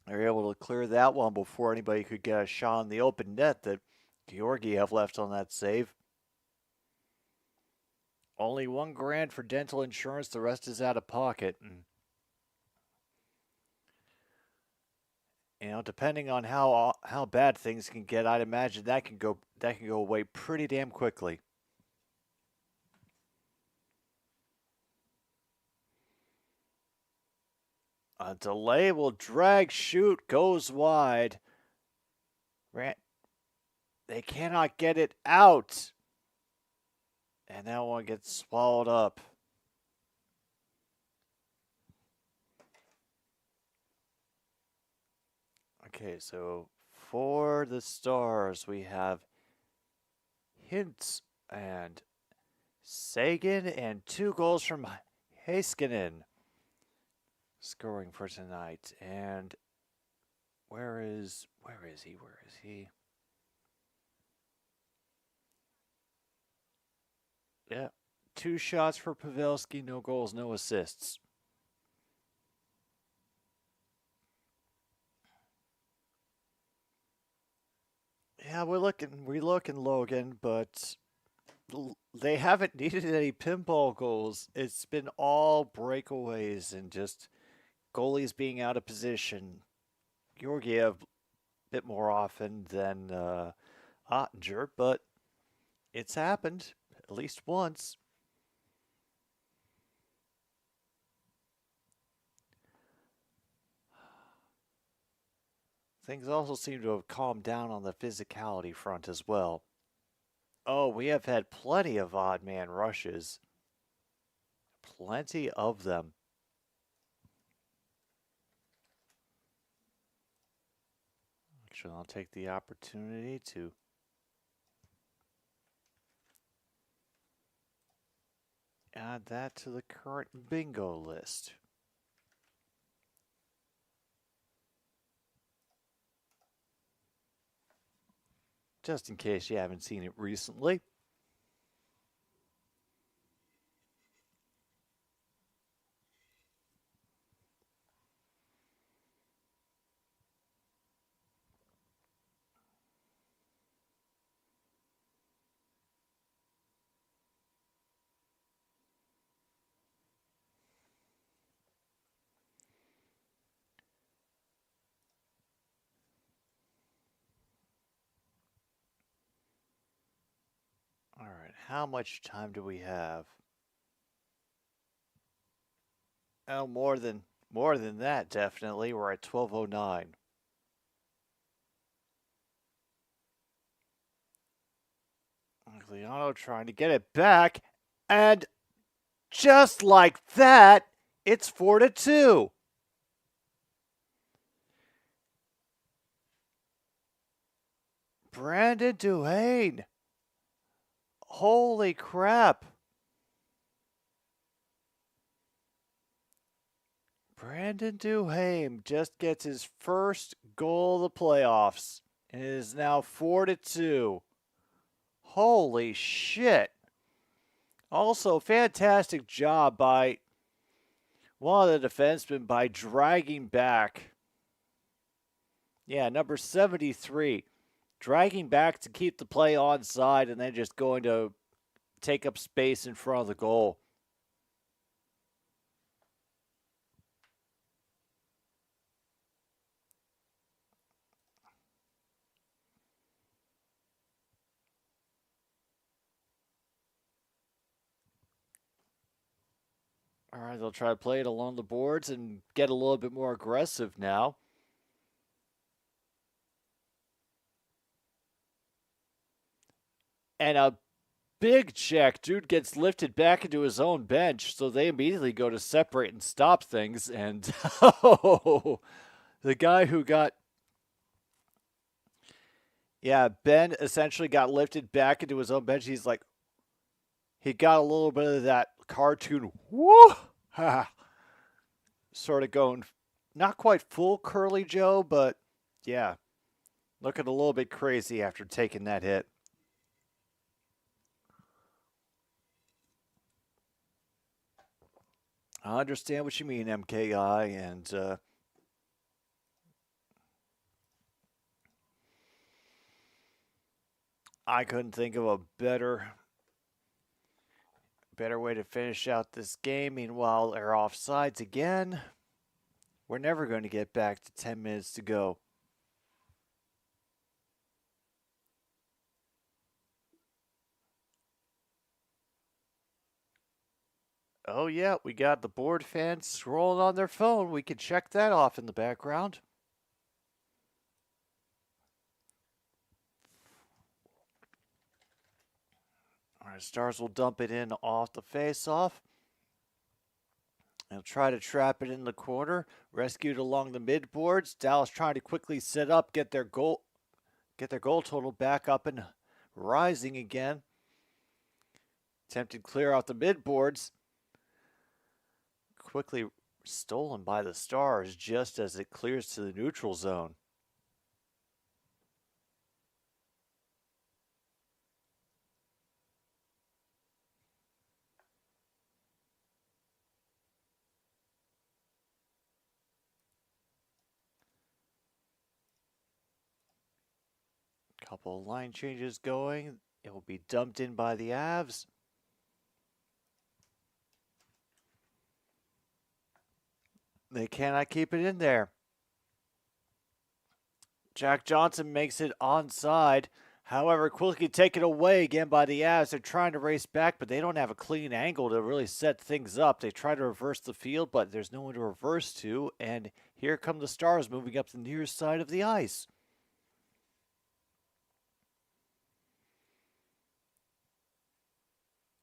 They're able to clear that one before anybody could get a shot on the open net that Georgiev left on that save. Only $1,000 for dental insurance. The rest is out of pocket. You know, depending on how bad things can get, I'd imagine that can go away pretty damn quickly. A delay will drag, shoot, goes wide. They cannot get it out. And that one gets swallowed up. Okay, so for the Stars, we have Hintz and Sagan and 2 goals from Heiskanen scoring for tonight. And where is he? Yeah, 2 shots for Pavelski, no goals, no assists. Yeah, we're looking, Logan, but they haven't needed any pinball goals. It's been all breakaways and just goalies being out of position. Georgiev a bit more often than Ottinger, but it's happened at least once. Things also seem to have calmed down on the physicality front as well. Oh, we have had plenty of odd man rushes. Plenty of them. Actually, I'll take the opportunity to add that to the current bingo list. Just in case you haven't seen it recently. All right, how much time do we have? Oh, more than that, definitely. We're at 12:09. Leano trying to get it back, and just like that, it's 4-2. Brandon Duhane. Holy crap. Brandon Duhame just gets his first goal of the playoffs, and it is now 4-2. Holy shit. Also, fantastic job by one of the defensemen by dragging back. Yeah, number 73. Dragging back to keep the play onside and then just going to take up space in front of the goal. All right, they'll try to play it along the boards and get a little bit more aggressive now. And a big check. Dude gets lifted back into his own bench, so they immediately go to separate and stop things. And the guy who got... Yeah, Ben essentially got lifted back into his own bench. He's like... He got a little bit of that cartoon, woo! Sort of going, not quite full Curly Joe, but yeah, looking a little bit crazy after taking that hit. I understand what you mean, MKI, and I couldn't think of a better way to finish out this game. Meanwhile, they're offsides again. We're never going to get back to 10 minutes to go. Oh, yeah, we got the board fans scrolling on their phone. We can check that off in the background. Stars will dump it in off the face-off. They'll try to trap it in the corner. Rescued along the mid-boards. Dallas trying to quickly set up, get their goal total back up and rising again. Attempted clear out the mid-boards. Quickly stolen by the Stars just as it clears to the neutral zone. Couple of line changes going. It will be dumped in by the Avs. They cannot keep it in there. Jack Johnson makes it onside. However, quickly taken away again by the Avs. They're trying to race back, but they don't have a clean angle to really set things up. They try to reverse the field, but there's no one to reverse to. And here come the Stars moving up the near side of the ice.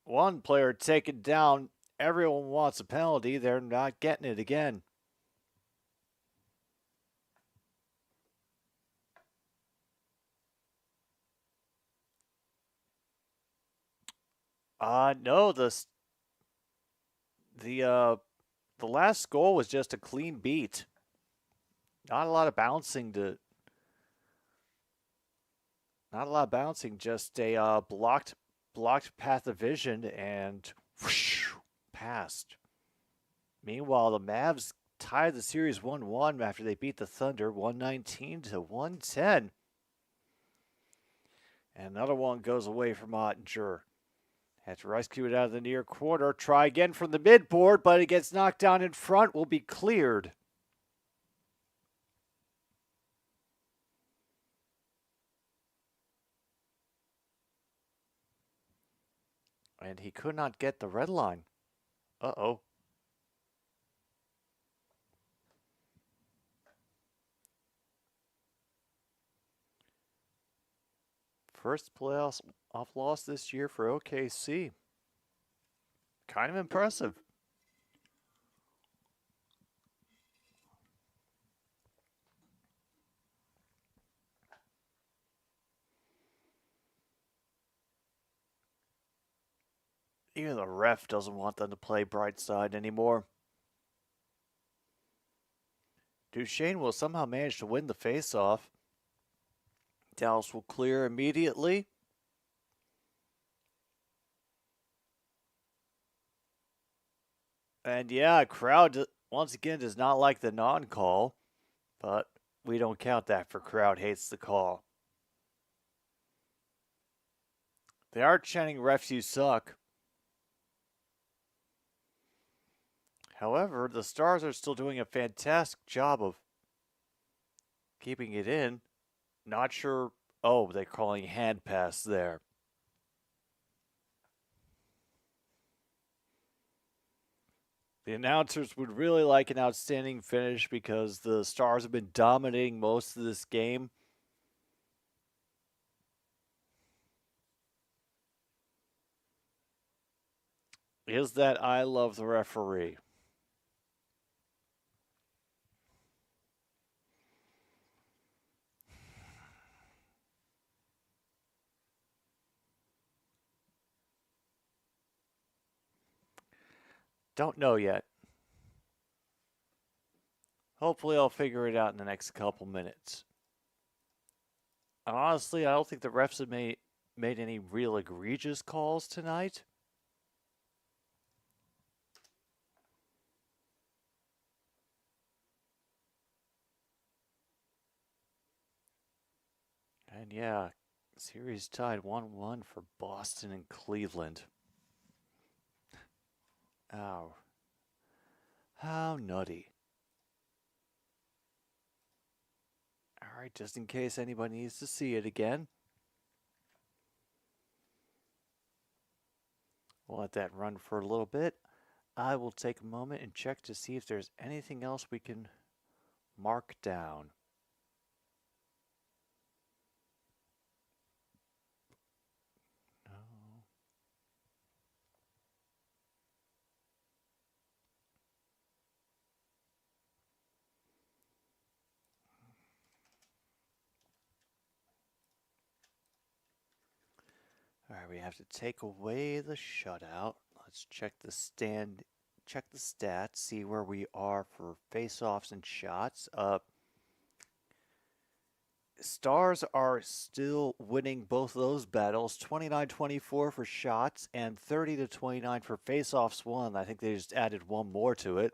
One player taken down. Everyone wants a penalty. They're not getting it again. No, the last goal was just a clean beat. Not a lot of bouncing, just a blocked path of vision and whoosh, passed. Meanwhile, the Mavs tied the series 1-1 after they beat the Thunder 119-110. And another one goes away from Ottinger. Had to rescue it out of the near corner. Try again from the midboard, but it gets knocked down in front. Will be cleared. And he could not get the red line. Uh-oh. First playoff loss this year for OKC. Kind of impressive. Even the ref doesn't want them to play bright side anymore. Duchesne will somehow manage to win the faceoff. Dallas will clear immediately. And yeah, crowd once again does not like the non-call, but we don't count that for crowd hates the call. They are chanting refs you suck. However, the Stars are still doing a fantastic job of keeping it in. Not sure. Oh, they're calling hand pass there. The announcers would really like an outstanding finish because the Stars have been dominating most of this game. Is that I love the referee? Don't know yet. Hopefully I'll figure it out in the next couple minutes. Honestly, I don't think the refs have made any real egregious calls tonight. And yeah, series tied 1-1 for Boston and Cleveland. Ow. How nutty. Alright, just in case anybody needs to see it again. We'll let that run for a little bit. I will take a moment and check to see if there's anything else we can mark down. Alright, we have to take away the shutout. Let's check the stats, see where we are for face-offs and shots. Stars are still winning both of those battles, 29-24 for shots and 30-29 for face-offs won. I think they just added one more to it.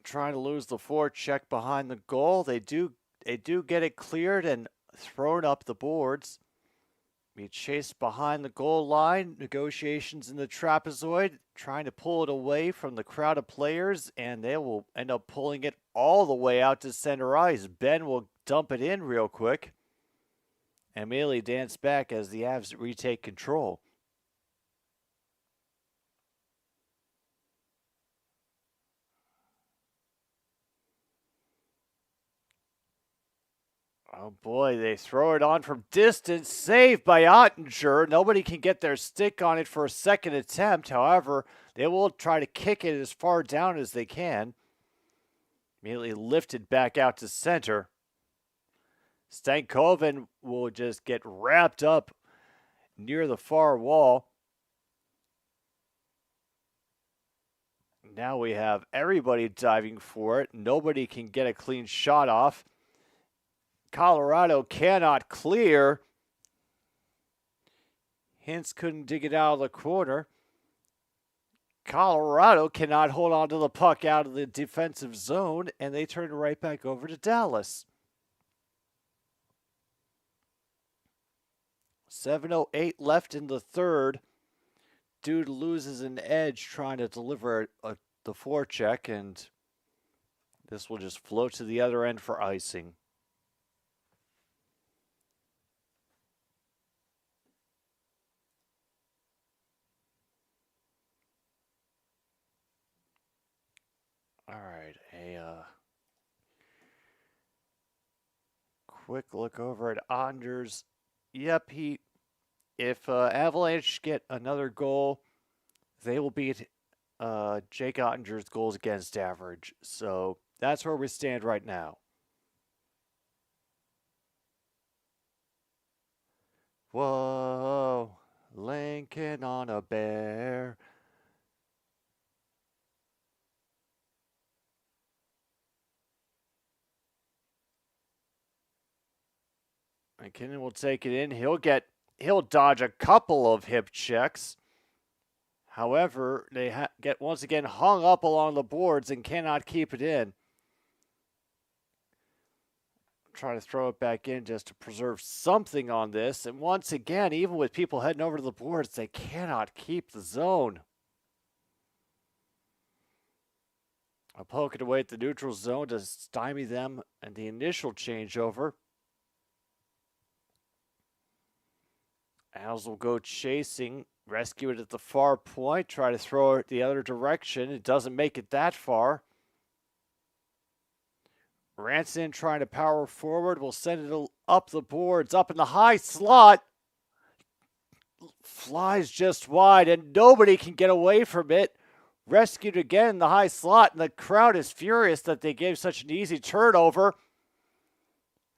Trying to lose the forecheck behind the goal. They do get it cleared and thrown up the boards. Be chased behind the goal line. Negotiations in the trapezoid, trying to pull it away from the crowd of players, and they will end up pulling it all the way out to center ice. Ben will dump it in real quick and immediately dance back as the Avs retake control. Oh boy, they throw it on from distance. Saved by Ottinger. Nobody can get their stick on it for a second attempt. However, they will try to kick it as far down as they can. Immediately lifted back out to center. Stankoven will just get wrapped up near the far wall. Now we have everybody diving for it. Nobody can get a clean shot off. Colorado cannot clear. Hintz couldn't dig it out of the corner. Colorado cannot hold on to the puck out of the defensive zone, and they turn right back over to Dallas. 7:08 left in the third. Dude loses an edge trying to deliver the forecheck, and this will just float to the other end for icing. All right, a quick look over at Anders. Yep, if Avalanche get another goal, they will beat Jake Ottinger's goals against average. So that's where we stand right now. Whoa, Lincoln on a bear. McKinnon will take it in. He'll dodge a couple of hip checks. However, they get once again hung up along the boards and cannot keep it in. Try to throw it back in just to preserve something on this. And once again, even with people heading over to the boards, they cannot keep the zone. I'll poke it away at the neutral zone to stymie them and the initial changeover. Als will go chasing, rescue it at the far point, try to throw it the other direction. It doesn't make it that far. Ranson trying to power forward, will send it up the boards, up in the high slot. Flies just wide, and nobody can get away from it. Rescued again in the high slot, and the crowd is furious that they gave such an easy turnover.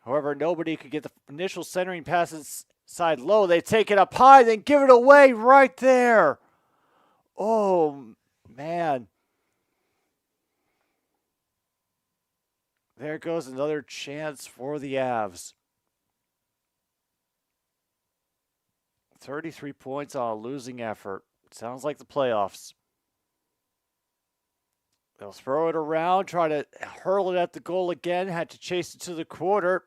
However, nobody could get the initial centering passes side low. They take it up high, then give it away right there. Oh, man. There goes another chance for the Avs. 33 points on a losing effort. Sounds like the playoffs. They'll throw it around, try to hurl it at the goal again. Had to chase it to the corner.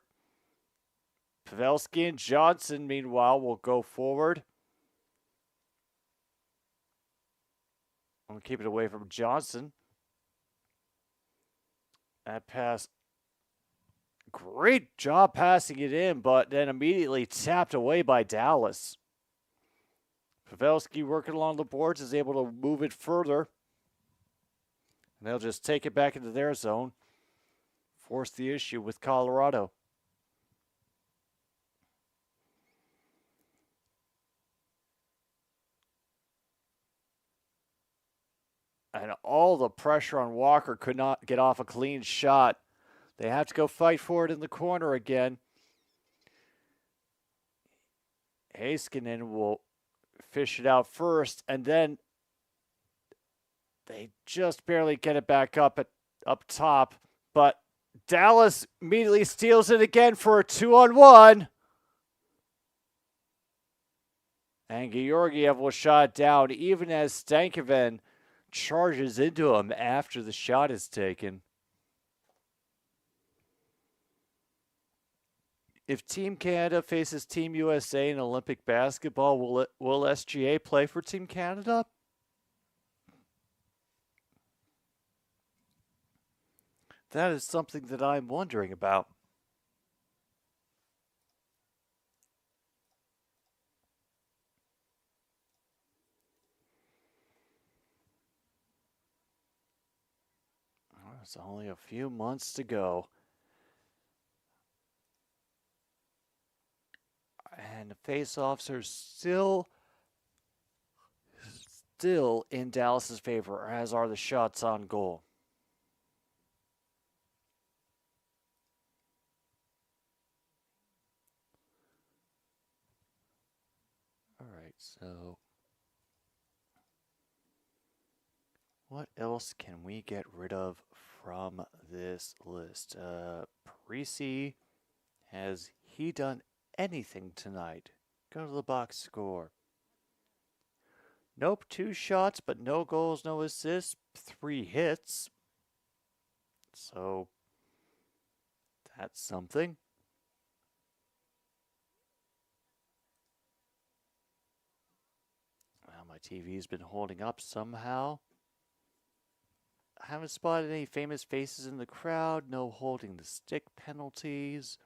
Pavelski and Johnson, meanwhile, will go forward. I'm going to keep it away from Johnson. That pass, great job passing it in, but then immediately tapped away by Dallas. Pavelski working along the boards is able to move it further. And they'll just take it back into their zone. Force the issue with Colorado. And all the pressure on Walker could not get off a clean shot. They have to go fight for it in the corner again. Heiskanen will fish it out first, and then they just barely get it back up top. But Dallas immediately steals it again for a 2-on-1. And Georgiev will shot it down even as Stankoven charges into him after the shot is taken. If Team Canada faces Team USA in Olympic basketball, will SGA play for Team Canada? That is something that I'm wondering about. It's only a few months to go. And the face-offs are still in Dallas's favor, as are the shots on goal. All right, so what else can we get rid of from this list? Parisi, has he done anything tonight? Go to the box score. Nope, 2 shots, but no goals, no assists, 3 hits. So that's something. Well, my TV's been holding up somehow. I haven't spotted any famous faces in the crowd. No holding the stick penalties.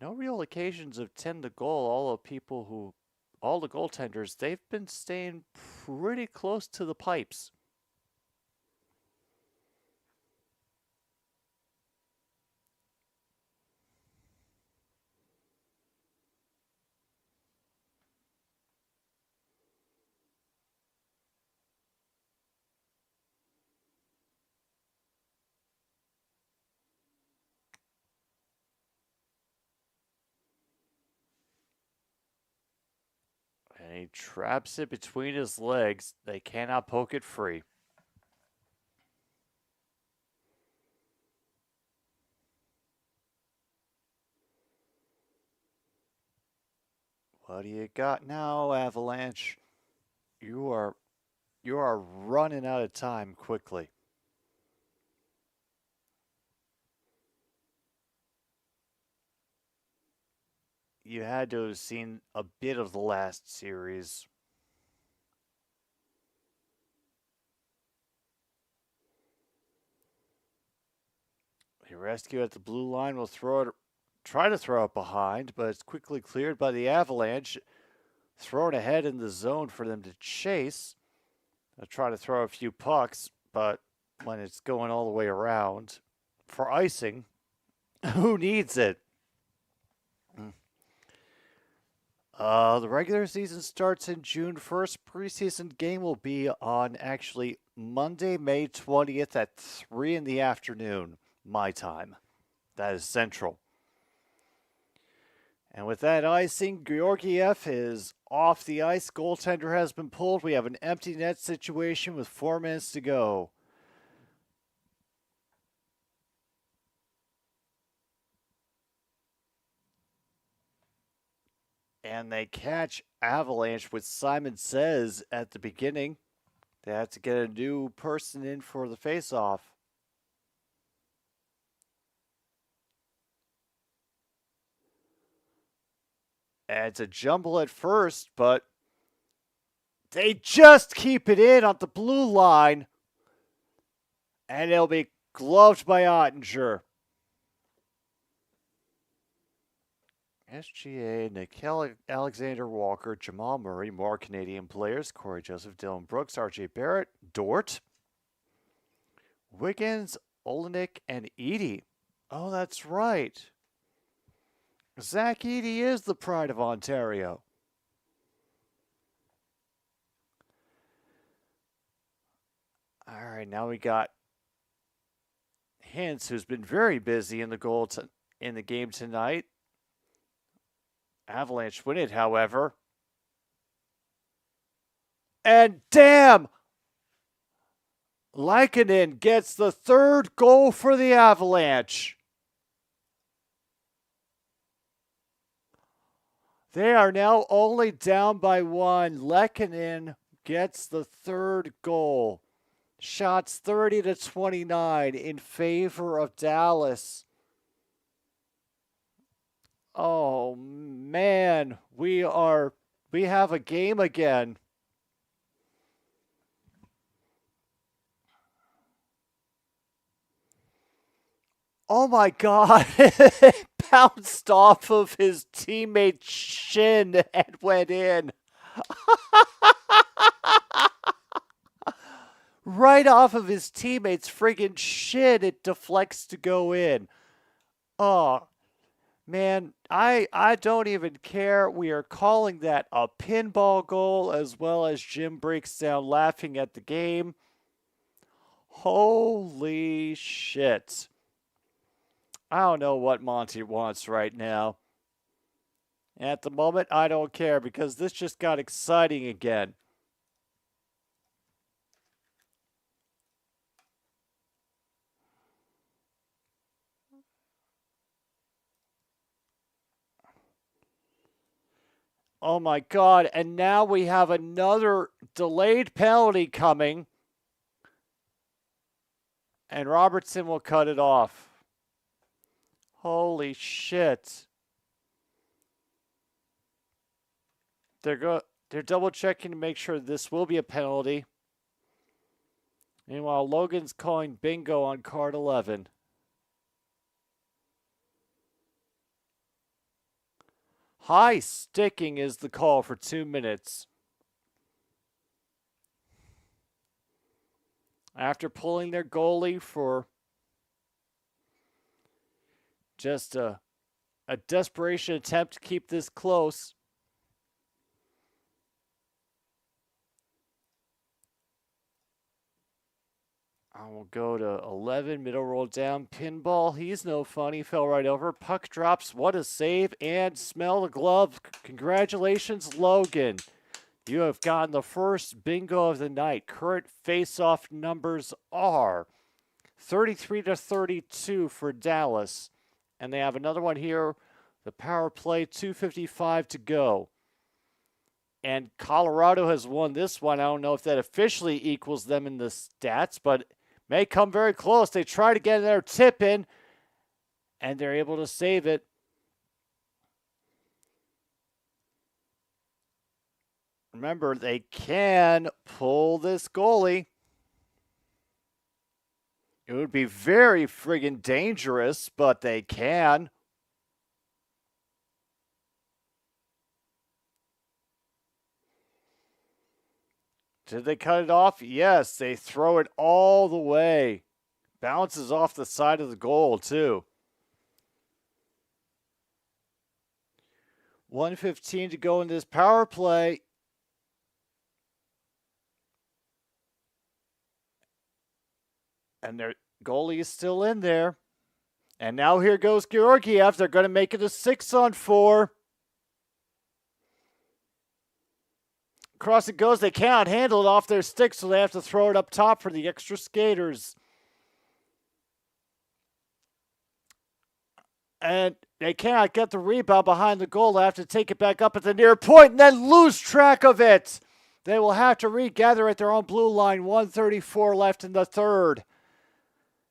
No real occasions of 10 to goal. All the goaltenders, they've been staying pretty close to the pipes. And he traps it between his legs. They cannot poke it free. What do you got now, Avalanche? You are running out of time quickly. You had to have seen a bit of the last series. The rescue at the blue line will try to throw it behind, but it's quickly cleared by the Avalanche. Thrown ahead in the zone for them to chase. They'll try to throw a few pucks, but when it's going all the way around for icing, who needs it? The regular season starts in June 1st. Preseason game will be on actually Monday, May 20th at 3 in the afternoon, my time. That is Central. And with that icing, Georgiev is off the ice. Goaltender has been pulled. We have an empty net situation with 4 minutes to go. And they catch Avalanche, which Simon says at the beginning. They have to get a new person in for the faceoff. And it's a jumble at first, but they just keep it in on the blue line. And it'll be gloved by Ottinger. SGA, Nickel Alexander Walker, Jamal Murray, more Canadian players, Corey Joseph, Dylan Brooks, RJ Barrett, Dort, Wiggins, Olenek, and Edie. Oh, that's right. Zach Edie is the pride of Ontario. right, now we got Hintz, who's been very busy in the game tonight. Avalanche win it, however. And damn! Lankinen gets the third goal for the Avalanche. They are now only down by one. Lankinen gets the third goal. Shots 30-29 in favor of Dallas. Oh man, we have a game again. Oh my God, it bounced off of his teammate's shin and went in. Right off of his teammate's friggin' shin, it deflects to go in. Oh, man, I don't even care. We are calling that a pinball goal, as well as Jim breaks down laughing at the game. Holy shit. I don't know what Monty wants right now. At the moment, I don't care because this just got exciting again. Oh my God, and now we have another delayed penalty coming. And Robertson will cut it off. Holy shit. They're double checking to make sure this will be a penalty. Meanwhile, Logan's calling bingo on card 11. High sticking is the call for 2 minutes. After pulling their goalie for just a desperation attempt to keep this close. I will go to 11, middle roll down, pinball. He's no fun. He fell right over. Puck drops. What a save. And smell the glove. Congratulations, Logan. You have gotten the first bingo of the night. Current face-off numbers are 33-32 for Dallas. And they have another one here. The power play, 2:55 to go. And Colorado has won this one. I don't know if that officially equals them in the stats, but may come very close. They try to get their tip in, and they're able to save it. Remember, they can pull this goalie. It would be very friggin' dangerous, but they can. Did they cut it off? Yes, they throw it all the way. Bounces off the side of the goal, too. 1:15 to go in this power play. And their goalie is still in there. And now here goes Georgiev. They're going to make it a 6-on-4. Across it goes. They cannot handle it off their stick, so they have to throw it up top for the extra skaters. And they cannot get the rebound behind the goal. They have to take it back up at the near point and then lose track of it. They will have to regather at their own blue line. 1:34 left in the third.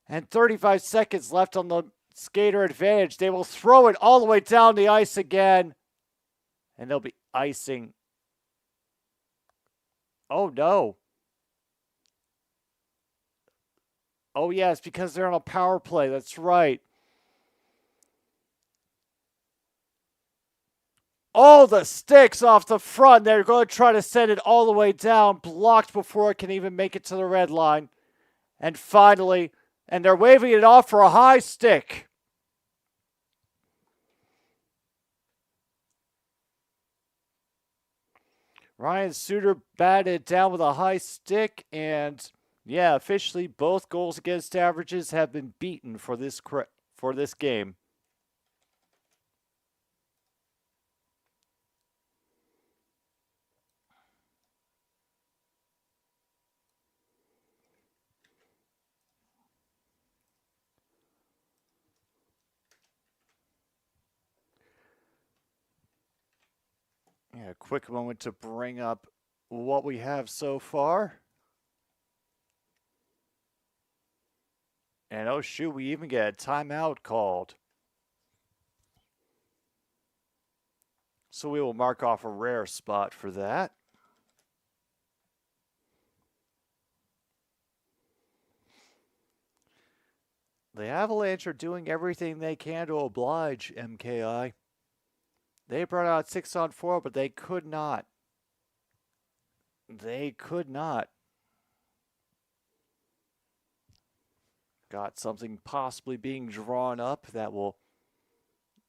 And 35 seconds left on the skater advantage. They will throw it all the way down the ice again. And they'll be icing. Oh, no. Oh, yes, because they're on a power play. That's right. All the sticks off the front. They're going to try to send it all the way down. Blocked before it can even make it to the red line. And finally, and they're waving it off for a high stick. Ryan Suter batted it down with a high stick, and Yeah, officially, both goals against averages have been beaten for this game. Yeah, a quick moment to bring up what we have so far. And oh shoot, we even get a timeout called. So we will mark off a rare spot for that. The Avalanche are doing everything they can to oblige MKI. They brought out 6-on-4, but they could not. They could not. Got something possibly being drawn up that will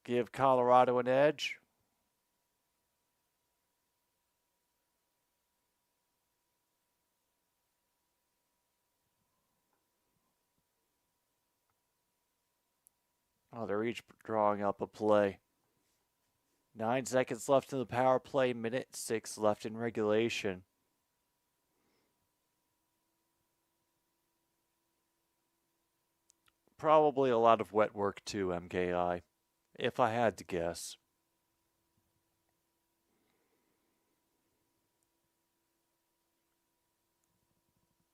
give Colorado an edge. Oh, they're each drawing up a play. 9 seconds left in the power play, minute 6 left in regulation. Probably a lot of wet work too, MKI, if I had to guess.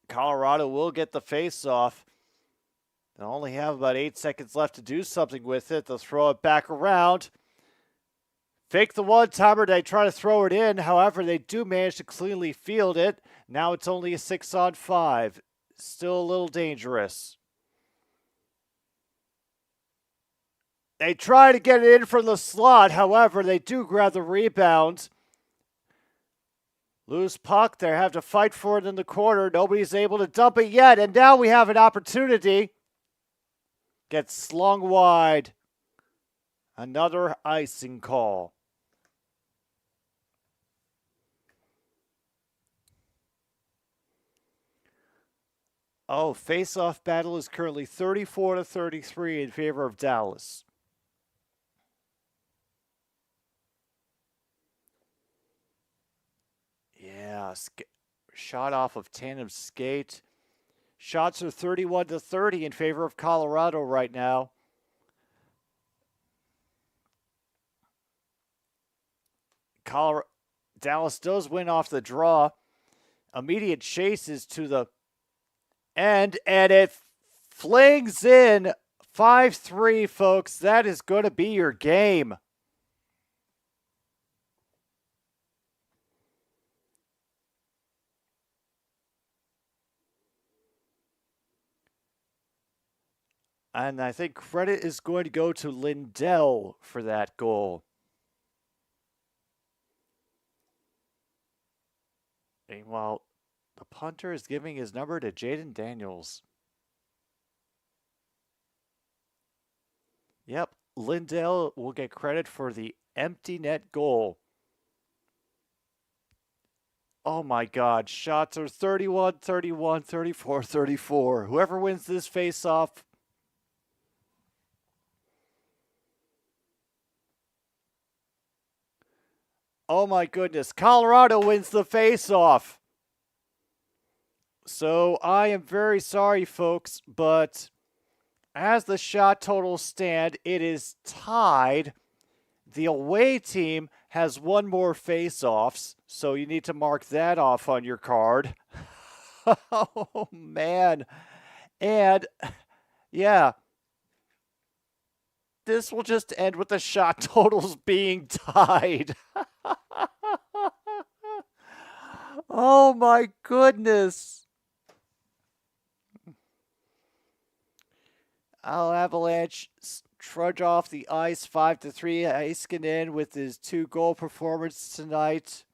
Colorado will get the face-off. They'll only have about 8 seconds left to do something with it. They'll throw it back around. Fake the one-timer. They try to throw it in. However, they do manage to cleanly field it. Now it's only a 6-on-5. Still a little dangerous. They try to get it in from the slot. However, they do grab the rebound. Loose puck. They have to fight for it in the corner. Nobody's able to dump it yet. And now we have an opportunity. Gets slung wide. Another icing call. Oh, face-off battle is currently 34-33 in favor of Dallas. Yeah, shot off of tandem skate. Shots are 31-30 in favor of Colorado right now. Dallas does win off the draw. Immediate chases to the end, and it flings in 5-3, folks. That is going to be your game. And I think credit is going to go to Lindell for that goal. Meanwhile, the punter is giving his number to Jaden Daniels. Yep, Lindell will get credit for the empty net goal. Oh my God, shots are 31-31, 34-34. Whoever wins this face-off. Oh my goodness, Colorado wins the face-off. So I am very sorry, folks, but as the shot totals stand, it is tied. The away team has one more face-offs, so you need to mark that off on your card. Oh, man. And, yeah, this will just end with the shot totals being tied. Oh, my goodness. Avalanche trudge off the ice 5-3. Heiskanen with his 2-goal performance tonight.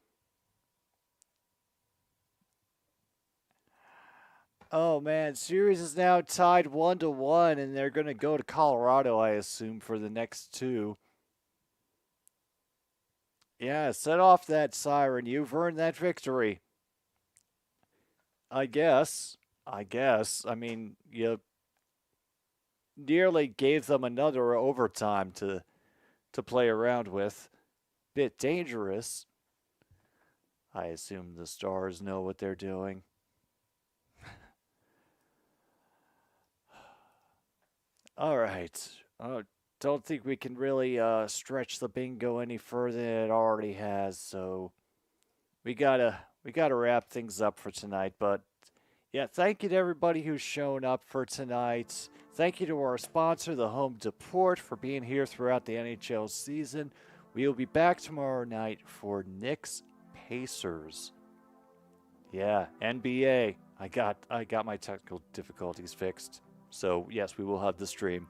Oh man, series is now tied 1-1, and they're going to go to Colorado, I assume, for the next two. Yeah, set off that siren. You've earned that victory. I guess. I guess. I mean, you nearly gave them another overtime to play around with. Bit dangerous. I assume the Stars know what they're doing. All right. Don't think we can really stretch the bingo any further than it already has. So we gotta wrap things up for tonight. But yeah, thank you to everybody who's shown up for tonight. Thank you to our sponsor, the Home Depot, for being here throughout the NHL season. We will be back tomorrow night for Knicks Pacers. Yeah, NBA. I got my technical difficulties fixed. So yes, we will have the stream.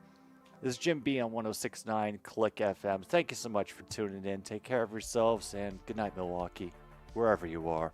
This is Jim B on 106.9 Click FM. Thank you so much for tuning in. Take care of yourselves and good night, Milwaukee, wherever you are.